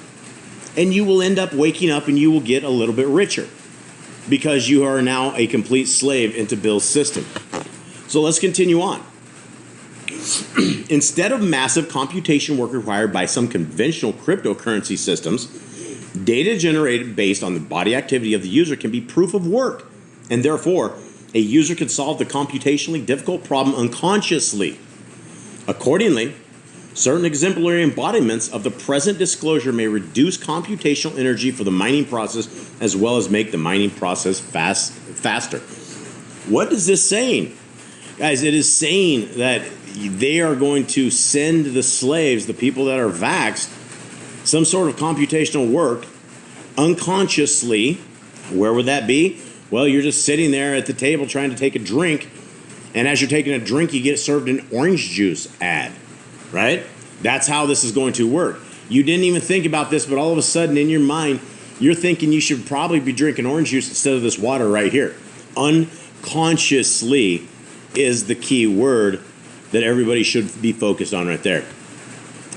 and you will end up waking up and you will get a little bit richer because you are now a complete slave into Bill's system. So let's continue on. Instead of massive computation work required by some conventional cryptocurrency systems, data generated based on the body activity of the user can be proof of work, and therefore a user can solve the computationally difficult problem unconsciously. Accordingly, certain exemplary embodiments of the present disclosure may reduce computational energy for the mining process as well as make the mining process faster. What is this saying? Guys, it is saying that they are going to send the slaves, the people that are vaxxed, some sort of computational work unconsciously. Where would that be? Well, you're just sitting there at the table trying to take a drink, and as you're taking a drink, you get served an orange juice ad, right? That's how this is going to work. You didn't even think about this, but all of a sudden in your mind, you're thinking you should probably be drinking orange juice instead of this water right here. Unconsciously is the key word that everybody should be focused on right there.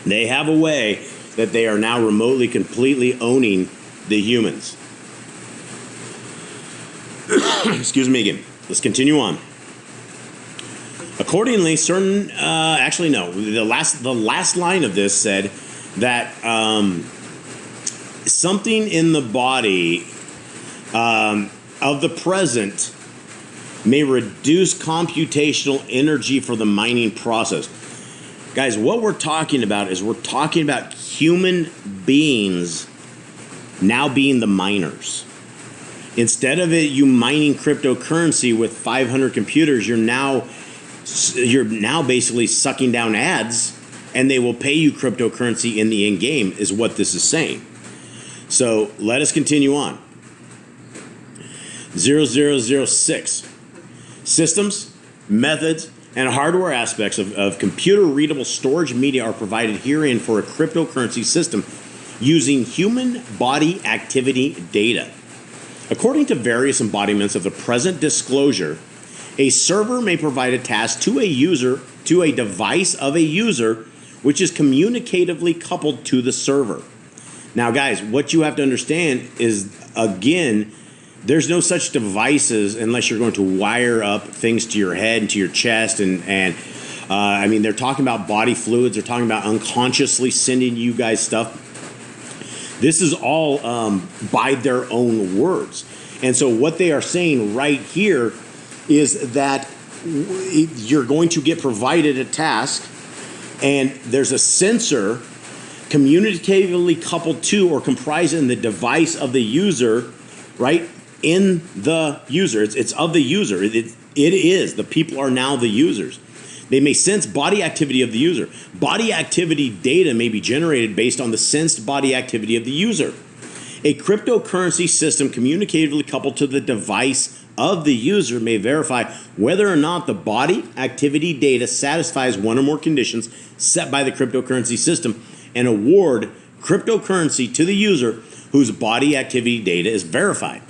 They have a way that they are now remotely, completely owning the humans. Excuse me again. Let's continue on. Accordingly, certain the last line of this said that something in the body of the present may reduce computational energy for the mining process. Guys, what we're talking about is we're talking about human beings now being the miners. Instead of you mining cryptocurrency with 500 computers, you're now basically sucking down ads, and they will pay you cryptocurrency in the end game, is what this is saying. So let us continue on. 0006. Systems, methods, and hardware aspects of computer-readable storage media are provided herein for a cryptocurrency system using human body activity data. According to various embodiments of the present disclosure, a server may provide a task to a device of a user, which is communicatively coupled to the server. Now, guys, what you have to understand is, again, there's no such devices unless you're going to wire up things to your head and to your chest. I mean, they're talking about body fluids. They're talking about unconsciously sending you guys stuff. This is all by their own words. And so what they are saying right here is that you're going to get provided a task, and there's a sensor communicatively coupled to or comprising the device of the user, right? In the user. It's of the user. It is. The people are now the users. They may sense body activity of the user. Body activity data may be generated based on the sensed body activity of the user. A cryptocurrency system communicatively coupled to the device of the user may verify whether or not the body activity data satisfies one or more conditions set by the cryptocurrency system and award cryptocurrency to the user whose body activity data is verified.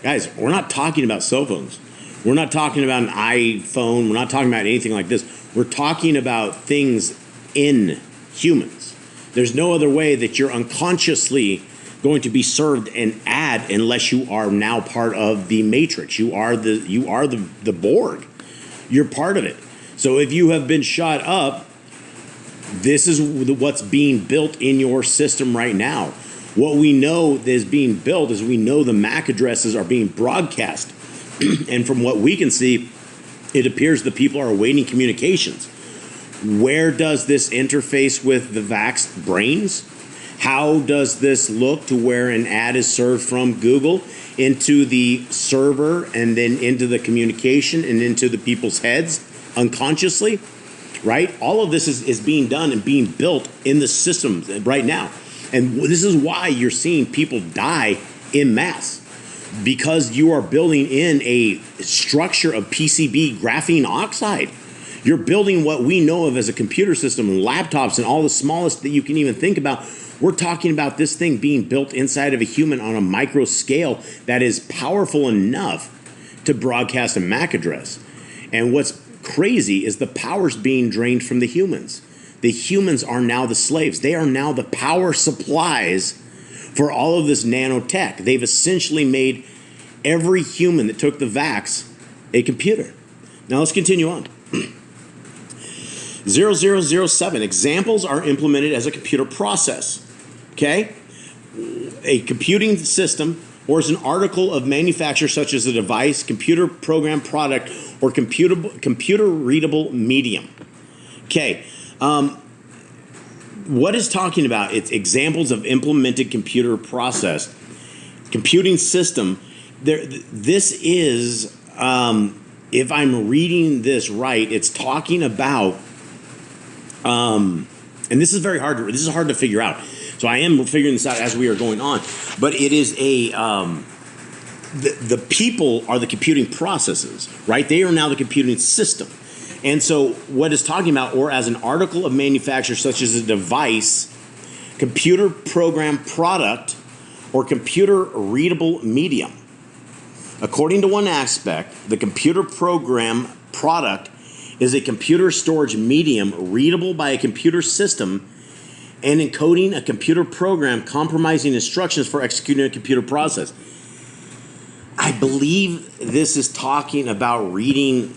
Guys, we're not talking about cell phones. We're not talking about an iPhone. We're not talking about anything like this. We're talking about things in humans. There's no other way that you're unconsciously going to be served an ad unless you are now part of the matrix. You are the Borg. You're part of it. So if you have been shot up, this is what's being built in your system right now. What we know that is being built is we know the MAC addresses are being broadcast. And from what we can see, it appears the people are awaiting communications. Where does this interface with the vaxxed brains? How does this look to where an ad is served from Google into the server and then into the communication and into the people's heads unconsciously, right? All of this is being done and being built in the systems right now. And this is why you're seeing people die en masse, because you are building in a structure of PCB graphene oxide. You're building what we know of as a computer system and laptops and all the smallest that you can even think about. We're talking about this thing being built inside of a human on a micro scale that is powerful enough to broadcast a MAC address. And what's crazy is the power's being drained from the humans. The humans are now the slaves. They are now the power supplies for all of this nanotech. They've essentially made every human that took the vax a computer. Now let's continue on. 0007, examples are implemented as a computer process. Okay? A computing system or as an article of manufacture such as a device, computer program product, or computer readable medium. Okay. What is talking about? It's examples of implemented computer process. Computing system. This is, if I'm reading this right, it's talking about, and this is very hard. This is hard to figure out. So I am figuring this out as we are going on. But it is the people are the computing processes, right? They are now the computing system. And so what is talking about, or as an article of manufacture such as a device, computer program product, or computer readable medium. According to one aspect, the computer program product is a computer storage medium readable by a computer system and encoding a computer program compromising instructions for executing a computer process. I believe this is talking about reading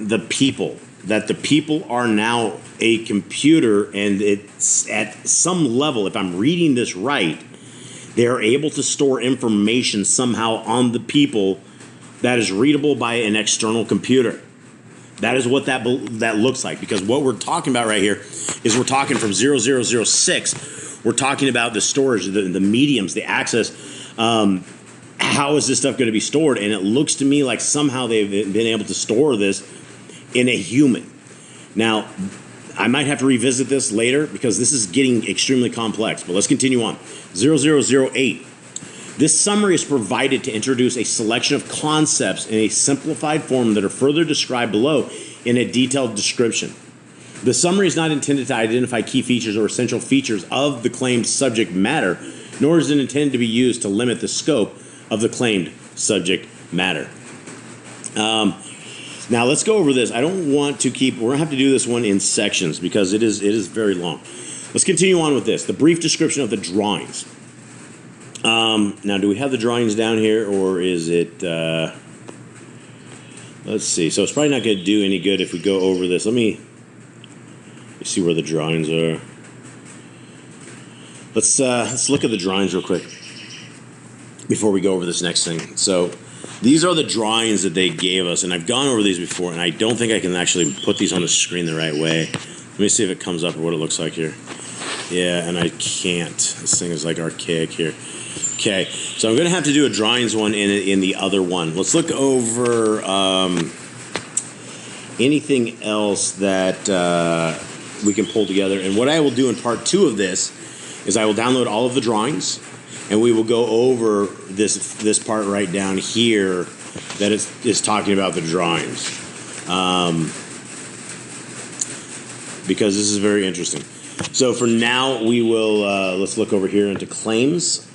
the people, that the people are now a computer, and it's at some level, if I'm reading this right, they're able to store information somehow on the people that is readable by an external computer. That is what that looks like, because what we're talking about right here is we're talking from 0006. We're talking about the storage, the mediums, the access. How is this stuff going to be stored? And it looks to me like somehow they've been able to store this in a human. Now, I might have to revisit this later because this is getting extremely complex, but let's continue on. 0008. This summary is provided to introduce a selection of concepts in a simplified form that are further described below in a detailed description. The summary is not intended to identify key features or essential features of the claimed subject matter, nor is it intended to be used to limit the scope of the claimed subject matter. Now let's go over this. I don't want to keep, we're gonna have to do this one in sections because it is very long. Let's continue on with this. The brief description of the drawings. Now, do we have the drawings down here, or is it, let's see. So it's probably not gonna do any good if we go over this. Let me see where the drawings are. Let's look at the drawings real quick before we go over this next thing. So these are the drawings that they gave us, and I've gone over these before, and I don't think I can actually put these on the screen the right way. Let me see if it comes up or what it looks like here. Yeah, and I can't. This thing is like archaic here. Okay, so I'm going to have to do a drawings one in the other one. Let's look over anything else that we can pull together. And what I will do in part 2 of this is I will download all of the drawings, and we will go over this part right down here that is talking about the drawings, because this is very interesting. So for now, we will let's look over here into claims.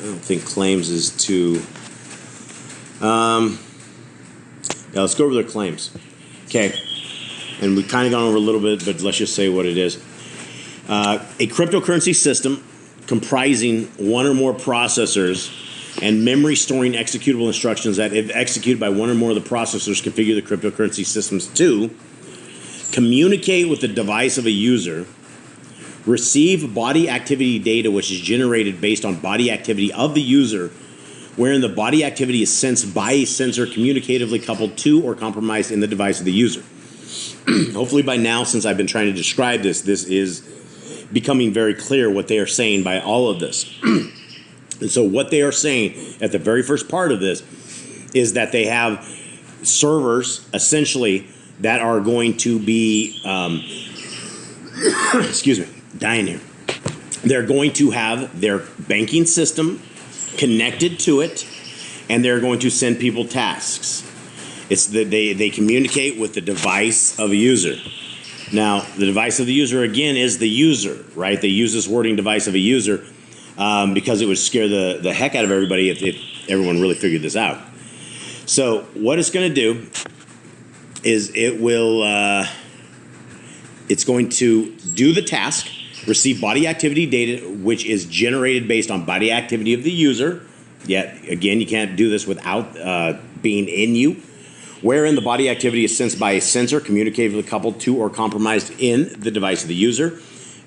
I don't think claims is too. Yeah, let's go over their claims. Okay, and we've kind of gone over a little bit, but let's just say what it is. A cryptocurrency system comprising one or more processors and memory storing executable instructions that, if executed by one or more of the processors, configure the cryptocurrency systems to communicate with the device of a user, receive body activity data which is generated based on body activity of the user, wherein the body activity is sensed by a sensor communicatively coupled to or compromised in the device of the user. Hopefully by now, since I've been trying to describe this, this is becoming very clear what they are saying by all of this. And so what they are saying at the very first part of this is that they have servers, essentially, that are going to be, excuse me, dying here. They're going to have their banking system connected to it, and they're going to send people tasks. It's that they communicate with the device of a user. Now, the device of the user, again, is the user, right? They use this wording device of a user because it would scare the heck out of everybody if everyone really figured this out. So what it's going to do is it's going to do the task, receive body activity data, which is generated based on body activity of the user. Yet, again, you can't do this without being in you. Wherein the body activity is sensed by a sensor communicatively coupled to or compromised in the device of the user.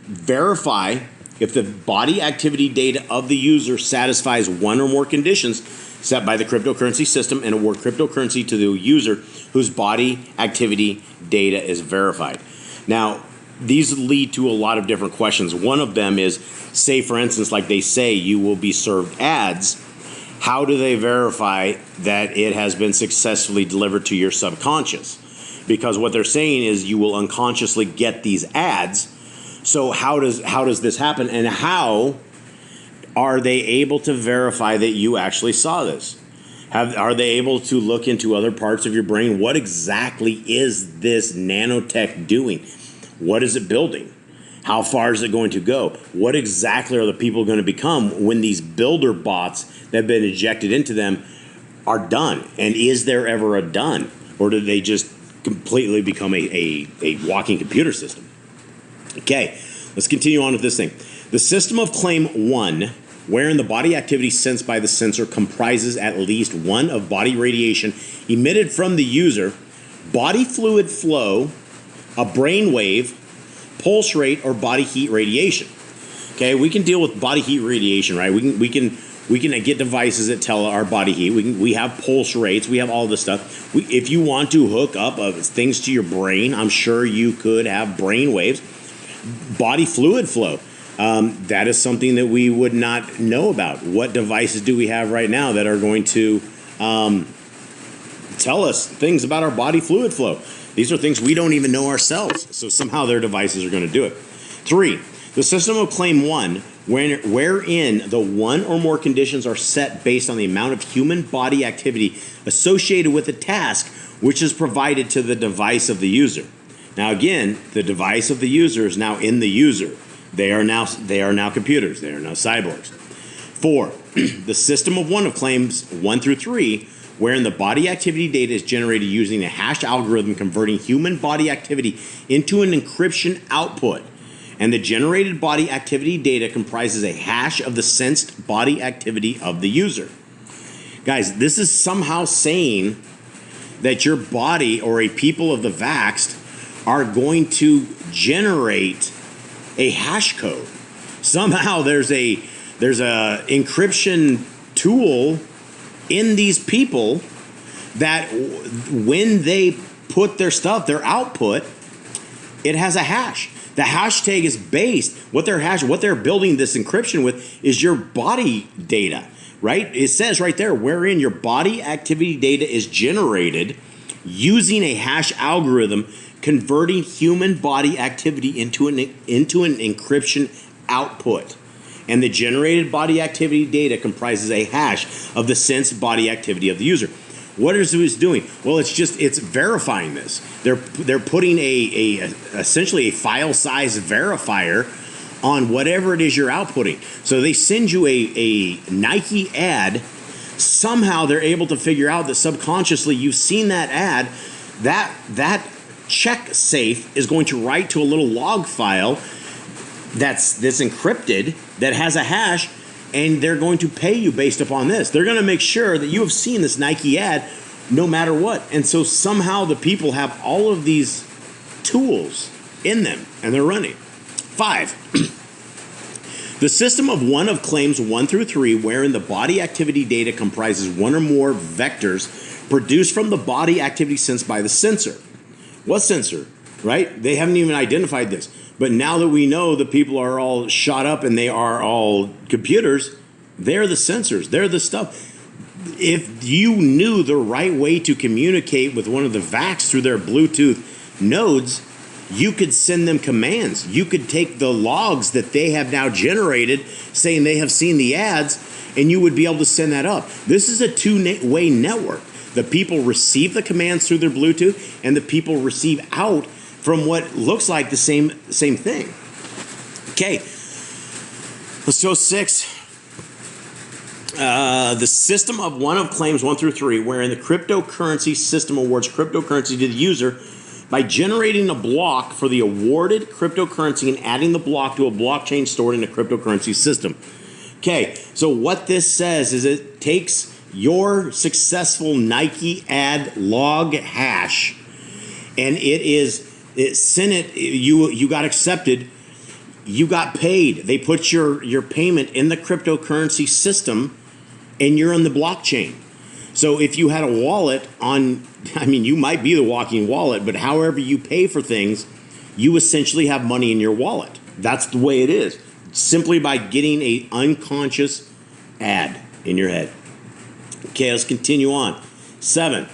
Verify if the body activity data of the user satisfies one or more conditions set by the cryptocurrency system, and award cryptocurrency to the user whose body activity data is verified. Now, these lead to a lot of different questions. One of them is, say, for instance, like they say, you will be served ads. How do they verify that it has been successfully delivered to your subconscious? Because what they're saying is you will unconsciously get these ads. So how does this happen, and how are they able to verify that you actually saw this? Are they able to look into other parts of your brain? What exactly is this nanotech doing? What is it building? How far is it going to go? What exactly are the people going to become when these builder bots that have been injected into them are done? And is there ever a done? Or do they just completely become a walking computer system? Okay, let's continue on with this thing. The system of Claim 1, wherein the body activity sensed by the sensor comprises at least one of body radiation emitted from the user, body fluid flow, a brain wave, pulse rate, or body heat radiation. Okay, we can deal with body heat radiation, right? We can get devices that tell our body heat. We have pulse rates. We have all this stuff. If you want to hook up things to your brain, I'm sure you could have brain waves. Body fluid flow. That is something that we would not know about. What devices do we have right now that are going to tell us things about our body fluid flow? These are things we don't even know ourselves. So somehow their devices are going to do it. 3, the system of Claim 1, wherein the one or more conditions are set based on the amount of human body activity associated with the task which is provided to the device of the user. Now again, the device of the user is now in the user. They are now computers. They are now cyborgs. 4. The system of one of claims 1 through 3, wherein the body activity data is generated using a hash algorithm converting human body activity into an encryption output. And the generated body activity data comprises a hash of the sensed body activity of the user. Guys, this is somehow saying that your body or a people of the vaxxed are going to generate a hash code. Somehow there's a encryption tool in these people that when they put their stuff, their output, it has a hash. The hash tag is based, what they're building this encryption with is your body data, right? It says right there, wherein your body activity data is generated using a hash algorithm converting human body activity into an encryption output. And the generated body activity data comprises a hash of the sensed body activity of the user. What is it doing? Well, it's verifying this. They're putting essentially a file size verifier on whatever it is you're outputting. So they send you a Nike ad. Somehow they're able to figure out that subconsciously you've seen that ad. That check safe is going to write to a little log file that's encrypted that has a hash, and they're going to pay you based upon this. They're going to make sure that you have seen this Nike ad no matter what. And so somehow the people have all of these tools in them, and they're running. 5. The system of one of claims 1 through 3, wherein the body activity data comprises one or more vectors produced from the body activity sensed by the sensor. What sensor? Right? They haven't even identified this. But now that we know the people are all shot up and they are all computers, they're the sensors. They're the stuff. If you knew the right way to communicate with one of the vax through their Bluetooth nodes, you could send them commands. You could take the logs that they have now generated saying they have seen the ads, and you would be able to send that up. This is a two-way network. The people receive the commands through their Bluetooth, and the people receive out from what looks like the same thing. Okay, let's go 6. The system of one of claims 1 through 3, wherein the cryptocurrency system awards cryptocurrency to the user by generating a block for the awarded cryptocurrency and adding the block to a blockchain stored in a cryptocurrency system. Okay, so what this says is it takes your successful Nike ad log hash, and you got accepted, you got paid. They put your payment in the cryptocurrency system, and you're on the blockchain. So if you had a wallet you might be the walking wallet, but however you pay for things, you essentially have money in your wallet. That's the way it is, simply by getting an unconscious ad in your head. Okay, let's continue on. 7.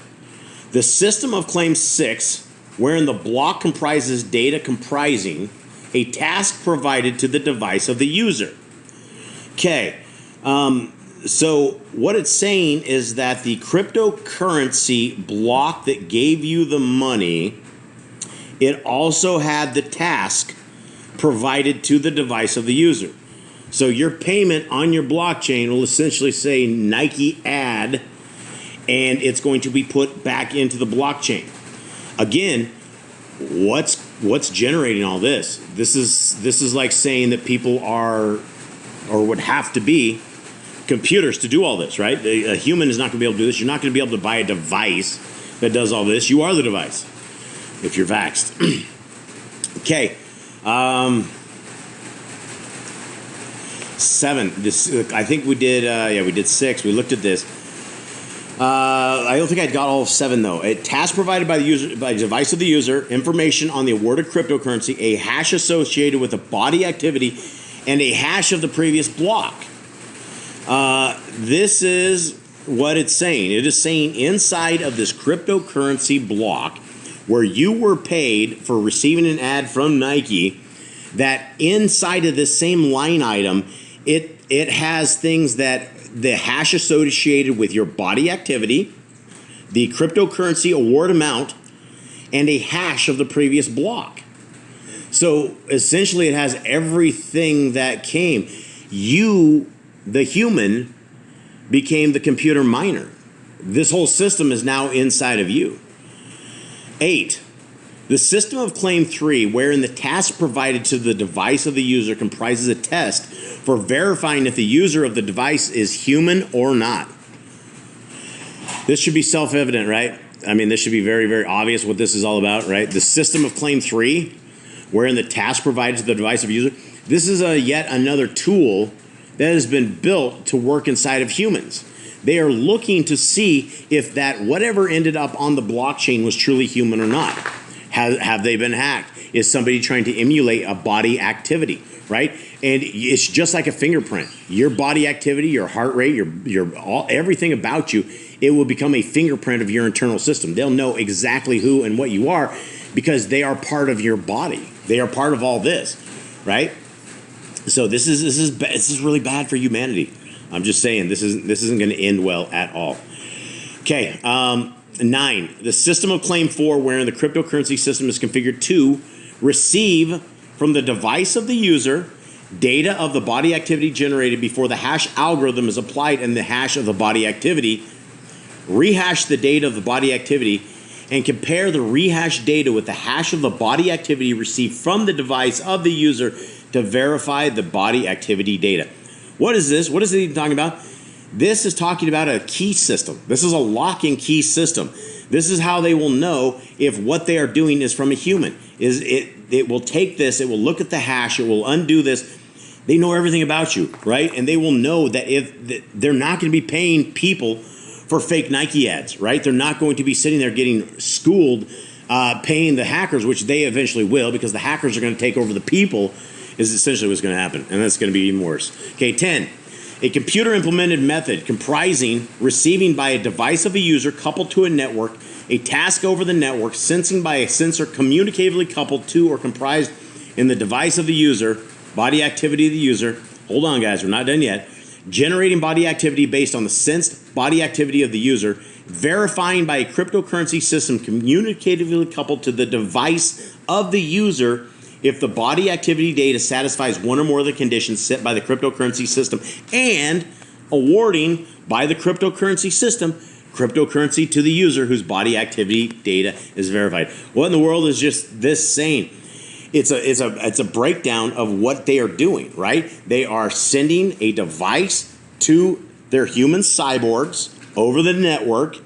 The system of claim 6, wherein the block comprises data comprising a task provided to the device of the user. Okay, so what it's saying is that the cryptocurrency block that gave you the money, it also had the task provided to the device of the user. So your payment on your blockchain will essentially say Nike ad, and it's going to be put back into the blockchain. Again, what's generating all this? This is like saying that people are, or would have to be, computers to do all this, right? A human is not going to be able to do this. You're not going to be able to buy a device that does all this. You are the device if you're vaxxed. Okay. 7. This, I think we did. We did 6. We looked at this. I don't think I got all of 7 though. A task provided by the user, by the device of the user, information on the awarded cryptocurrency, a hash associated with the body activity, and a hash of the previous block. This is what it's saying. It is saying inside of this cryptocurrency block, where you were paid for receiving an ad from Nike, that inside of this same line item, it has things that the hash associated with your body activity, the cryptocurrency award amount, and a hash of the previous block. So essentially it has everything that came. You, the human, became the computer miner. This whole system is now inside of you. 8. The system of claim 3, wherein the task provided to the device of the user comprises a test for verifying if the user of the device is human or not. This should be self-evident, right? I mean, this should be very, very obvious what this is all about, right? The system of claim 3, wherein the task provided to the device of the user. This is yet another tool that has been built to work inside of humans. They are looking to see if that whatever ended up on the blockchain was truly human or not. Have they been hacked? Is somebody trying to emulate a body activity, right? And it's just like a fingerprint. Your body activity, your heart rate, everything about you, it will become a fingerprint of your internal system. They'll know exactly who and what you are because they are part of your body. They are part of all this, right? So this is really bad for humanity. I'm just saying this isn't going to end well at all. Okay, 9. The system of claim 4, wherein the cryptocurrency system is configured to receive from the device of the user data of the body activity generated before the hash algorithm is applied and the hash of the body activity, rehash the data of the body activity, and compare the rehashed data with the hash of the body activity received from the device of the user to verify the body activity data. What is this? What is it even talking about? This is talking about a key system. This is a lock and key system. This is how they will know if what they are doing is from a human. It will take this, it will look at the hash, it will undo this. They know everything about you, right? And they will know that if they're not going to be paying people for fake Nike ads, right? They're not going to be sitting there getting schooled, paying the hackers, which they eventually will, because the hackers are going to take over the people, is essentially what's going to happen. And that's going to be even worse. Okay, 10. A computer-implemented method comprising receiving by a device of a user coupled to a network, a task over the network, sensing by a sensor communicatively coupled to or comprised in the device of the user, body activity of the user. Hold on, guys, we're not done yet. Generating body activity based on the sensed body activity of the user, verifying by a cryptocurrency system communicatively coupled to the device of the user if the body activity data satisfies one or more of the conditions set by the cryptocurrency system, and awarding by the cryptocurrency system cryptocurrency to the user whose body activity data is verified. What in the world is just this saying? It's a breakdown of what they are doing, right? They are sending a device to their human cyborgs over the network.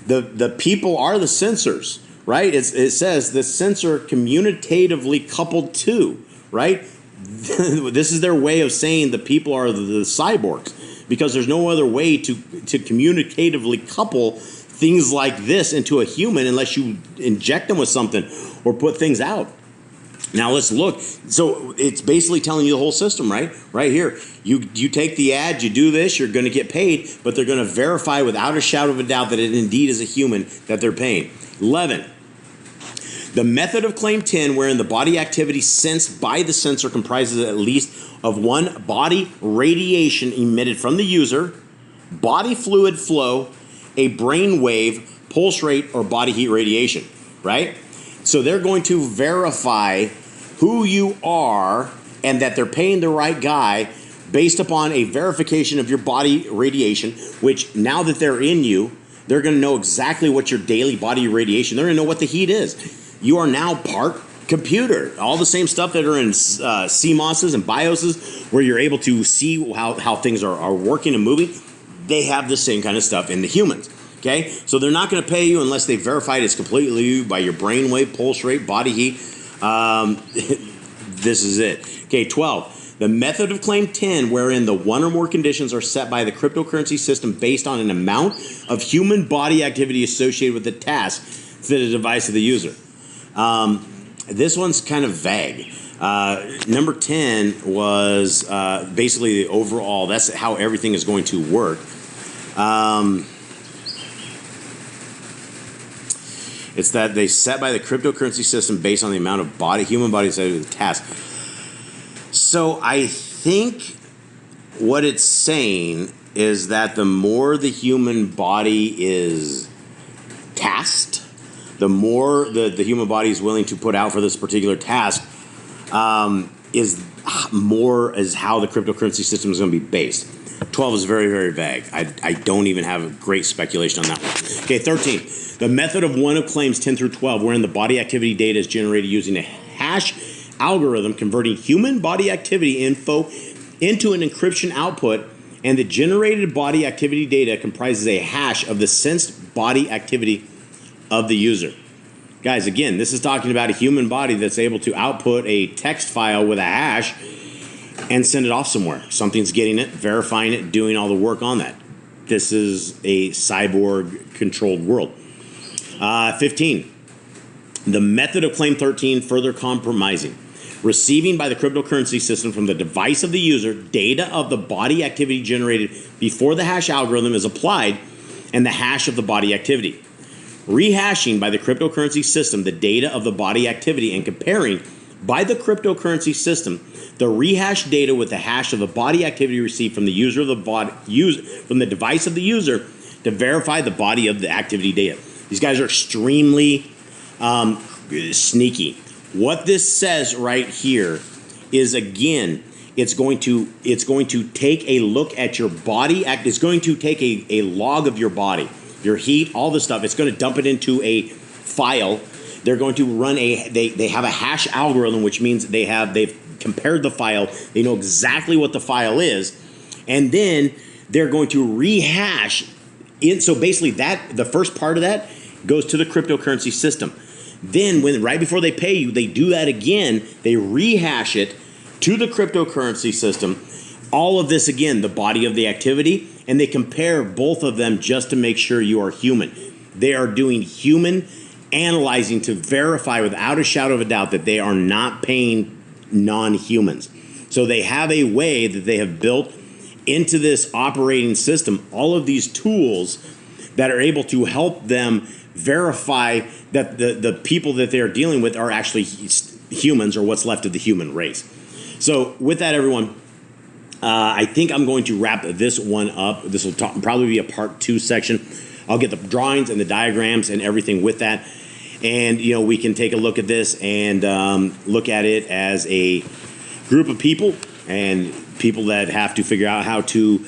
The people are the sensors, right? It says the sensor commutatively coupled to, right? This is their way of saying the people are the cyborgs, because there's no other way to communicatively couple things like this into a human unless you inject them with something or put things out. Now let's look. So it's basically telling you the whole system, right? Right here. You take the ad, you do this, you're going to get paid, but they're going to verify without a shadow of a doubt that it indeed is a human that they're paying. 11. The method of claim 10, wherein the body activity sensed by the sensor comprises at least of one body radiation emitted from the user, body fluid flow, a brain wave, pulse rate, or body heat radiation, right? So they're going to verify who you are and that they're paying the right guy based upon a verification of your body radiation, which now that they're in you, they're going to know exactly what your daily body radiation, they're going to know what the heat is. You are now part computer. All the same stuff that are in CMOSs and BIOSes where you're able to see how things are working and moving, they have the same kind of stuff in the humans. Okay, so they're not going to pay you unless they verified it's completely you by your brainwave, pulse rate, body heat. This is it. Okay, 12. The method of claim 10, wherein the one or more conditions are set by the cryptocurrency system based on an amount of human body activity associated with the task to the device of the user. This one's kind of vague. Number 10 was basically the overall. That's how everything is going to work. It's that they set by the cryptocurrency system based on the amount of human body associated with the task. So I think what it's saying is that the more the human body is tasked, the more the human body is willing to put out for this particular task, is how the cryptocurrency system is going to be based. 12 is very, very vague. I don't even have a great speculation on that one. Okay, 13. The method of one of claims 10 through 12, wherein the body activity data is generated using a hash algorithm converting human body activity info into an encryption output, and the generated body activity data comprises a hash of the sensed body activity of the user. Guys, again, this is talking about a human body that's able to output a text file with a hash and send it off somewhere. Something's getting it, verifying it, doing all the work on that. This is a cyborg-controlled world. 15. The method of claim 13, further compromising. Receiving by the cryptocurrency system from the device of the user data of the body activity generated before the hash algorithm is applied and the hash of the body activity. Rehashing by the cryptocurrency system the data of the body activity and comparing by the cryptocurrency system the rehashed data with the hash of the body activity received from the user of the from the device of the user to verify the body of the activity data. These guys are extremely sneaky. What this says right here is, again, it's going to take a look at your body. It's going to take a log of your body, your heat, all this stuff. It's going to dump it into a file. They're going to run they have a hash algorithm, which means they've compared the file. They know exactly what the file is, and then they're going to rehash it. So basically, the first part of that goes to the cryptocurrency system. Then, right before they pay you, they do that again. They rehash it to the cryptocurrency system. All of this, again, the body of the activity, and they compare both of them just to make sure you are human. They are doing human analyzing to verify without a shadow of a doubt that they are not paying non-humans. So they have a way that they have built into this operating system all of these tools that are able to help them verify that the people that they're dealing with are actually humans, or what's left of the human race. So with that, everyone, I think I'm going to wrap this one up. This will probably be a part 2 section. I'll get the drawings and the diagrams and everything with that. And, we can take a look at this and look at it as a group of people and people that have to figure out how to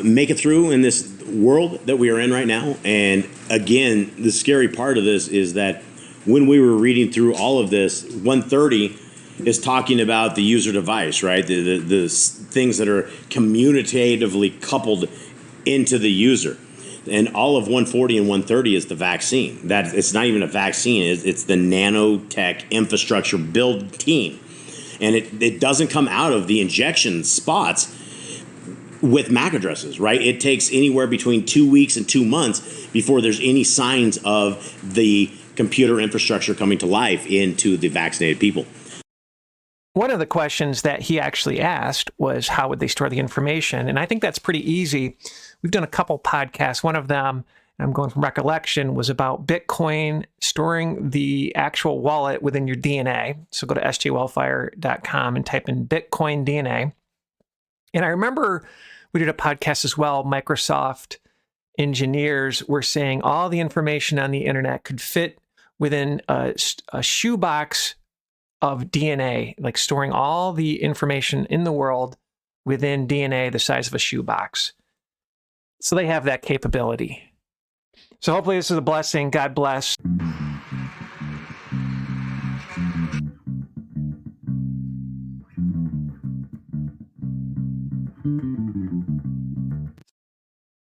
make it through in this world that we are in right now. And again, the scary part of this is that when we were reading through all of this, 130 is talking about the user device, right? The things that are commutatively coupled into the user. And all of 140 and 130 is the vaccine. That it's not even a vaccine, it's the nanotech infrastructure build team. And it doesn't come out of the injection spots with MAC addresses, right? It takes anywhere between 2 weeks and 2 months before there's any signs of the computer infrastructure coming to life into the vaccinated people. One of the questions that he actually asked was, how would they store the information? And I think that's pretty easy. We've done a couple podcasts. One of them, I'm going from recollection, was about Bitcoin storing the actual wallet within your DNA. So go to sjwellfire.com and type in Bitcoin DNA. And I remember we did a podcast as well. Microsoft engineers were saying all the information on the internet could fit within a shoebox of DNA, like storing all the information in the world within DNA the size of a shoebox. So they have that capability. So hopefully this is a blessing. God bless.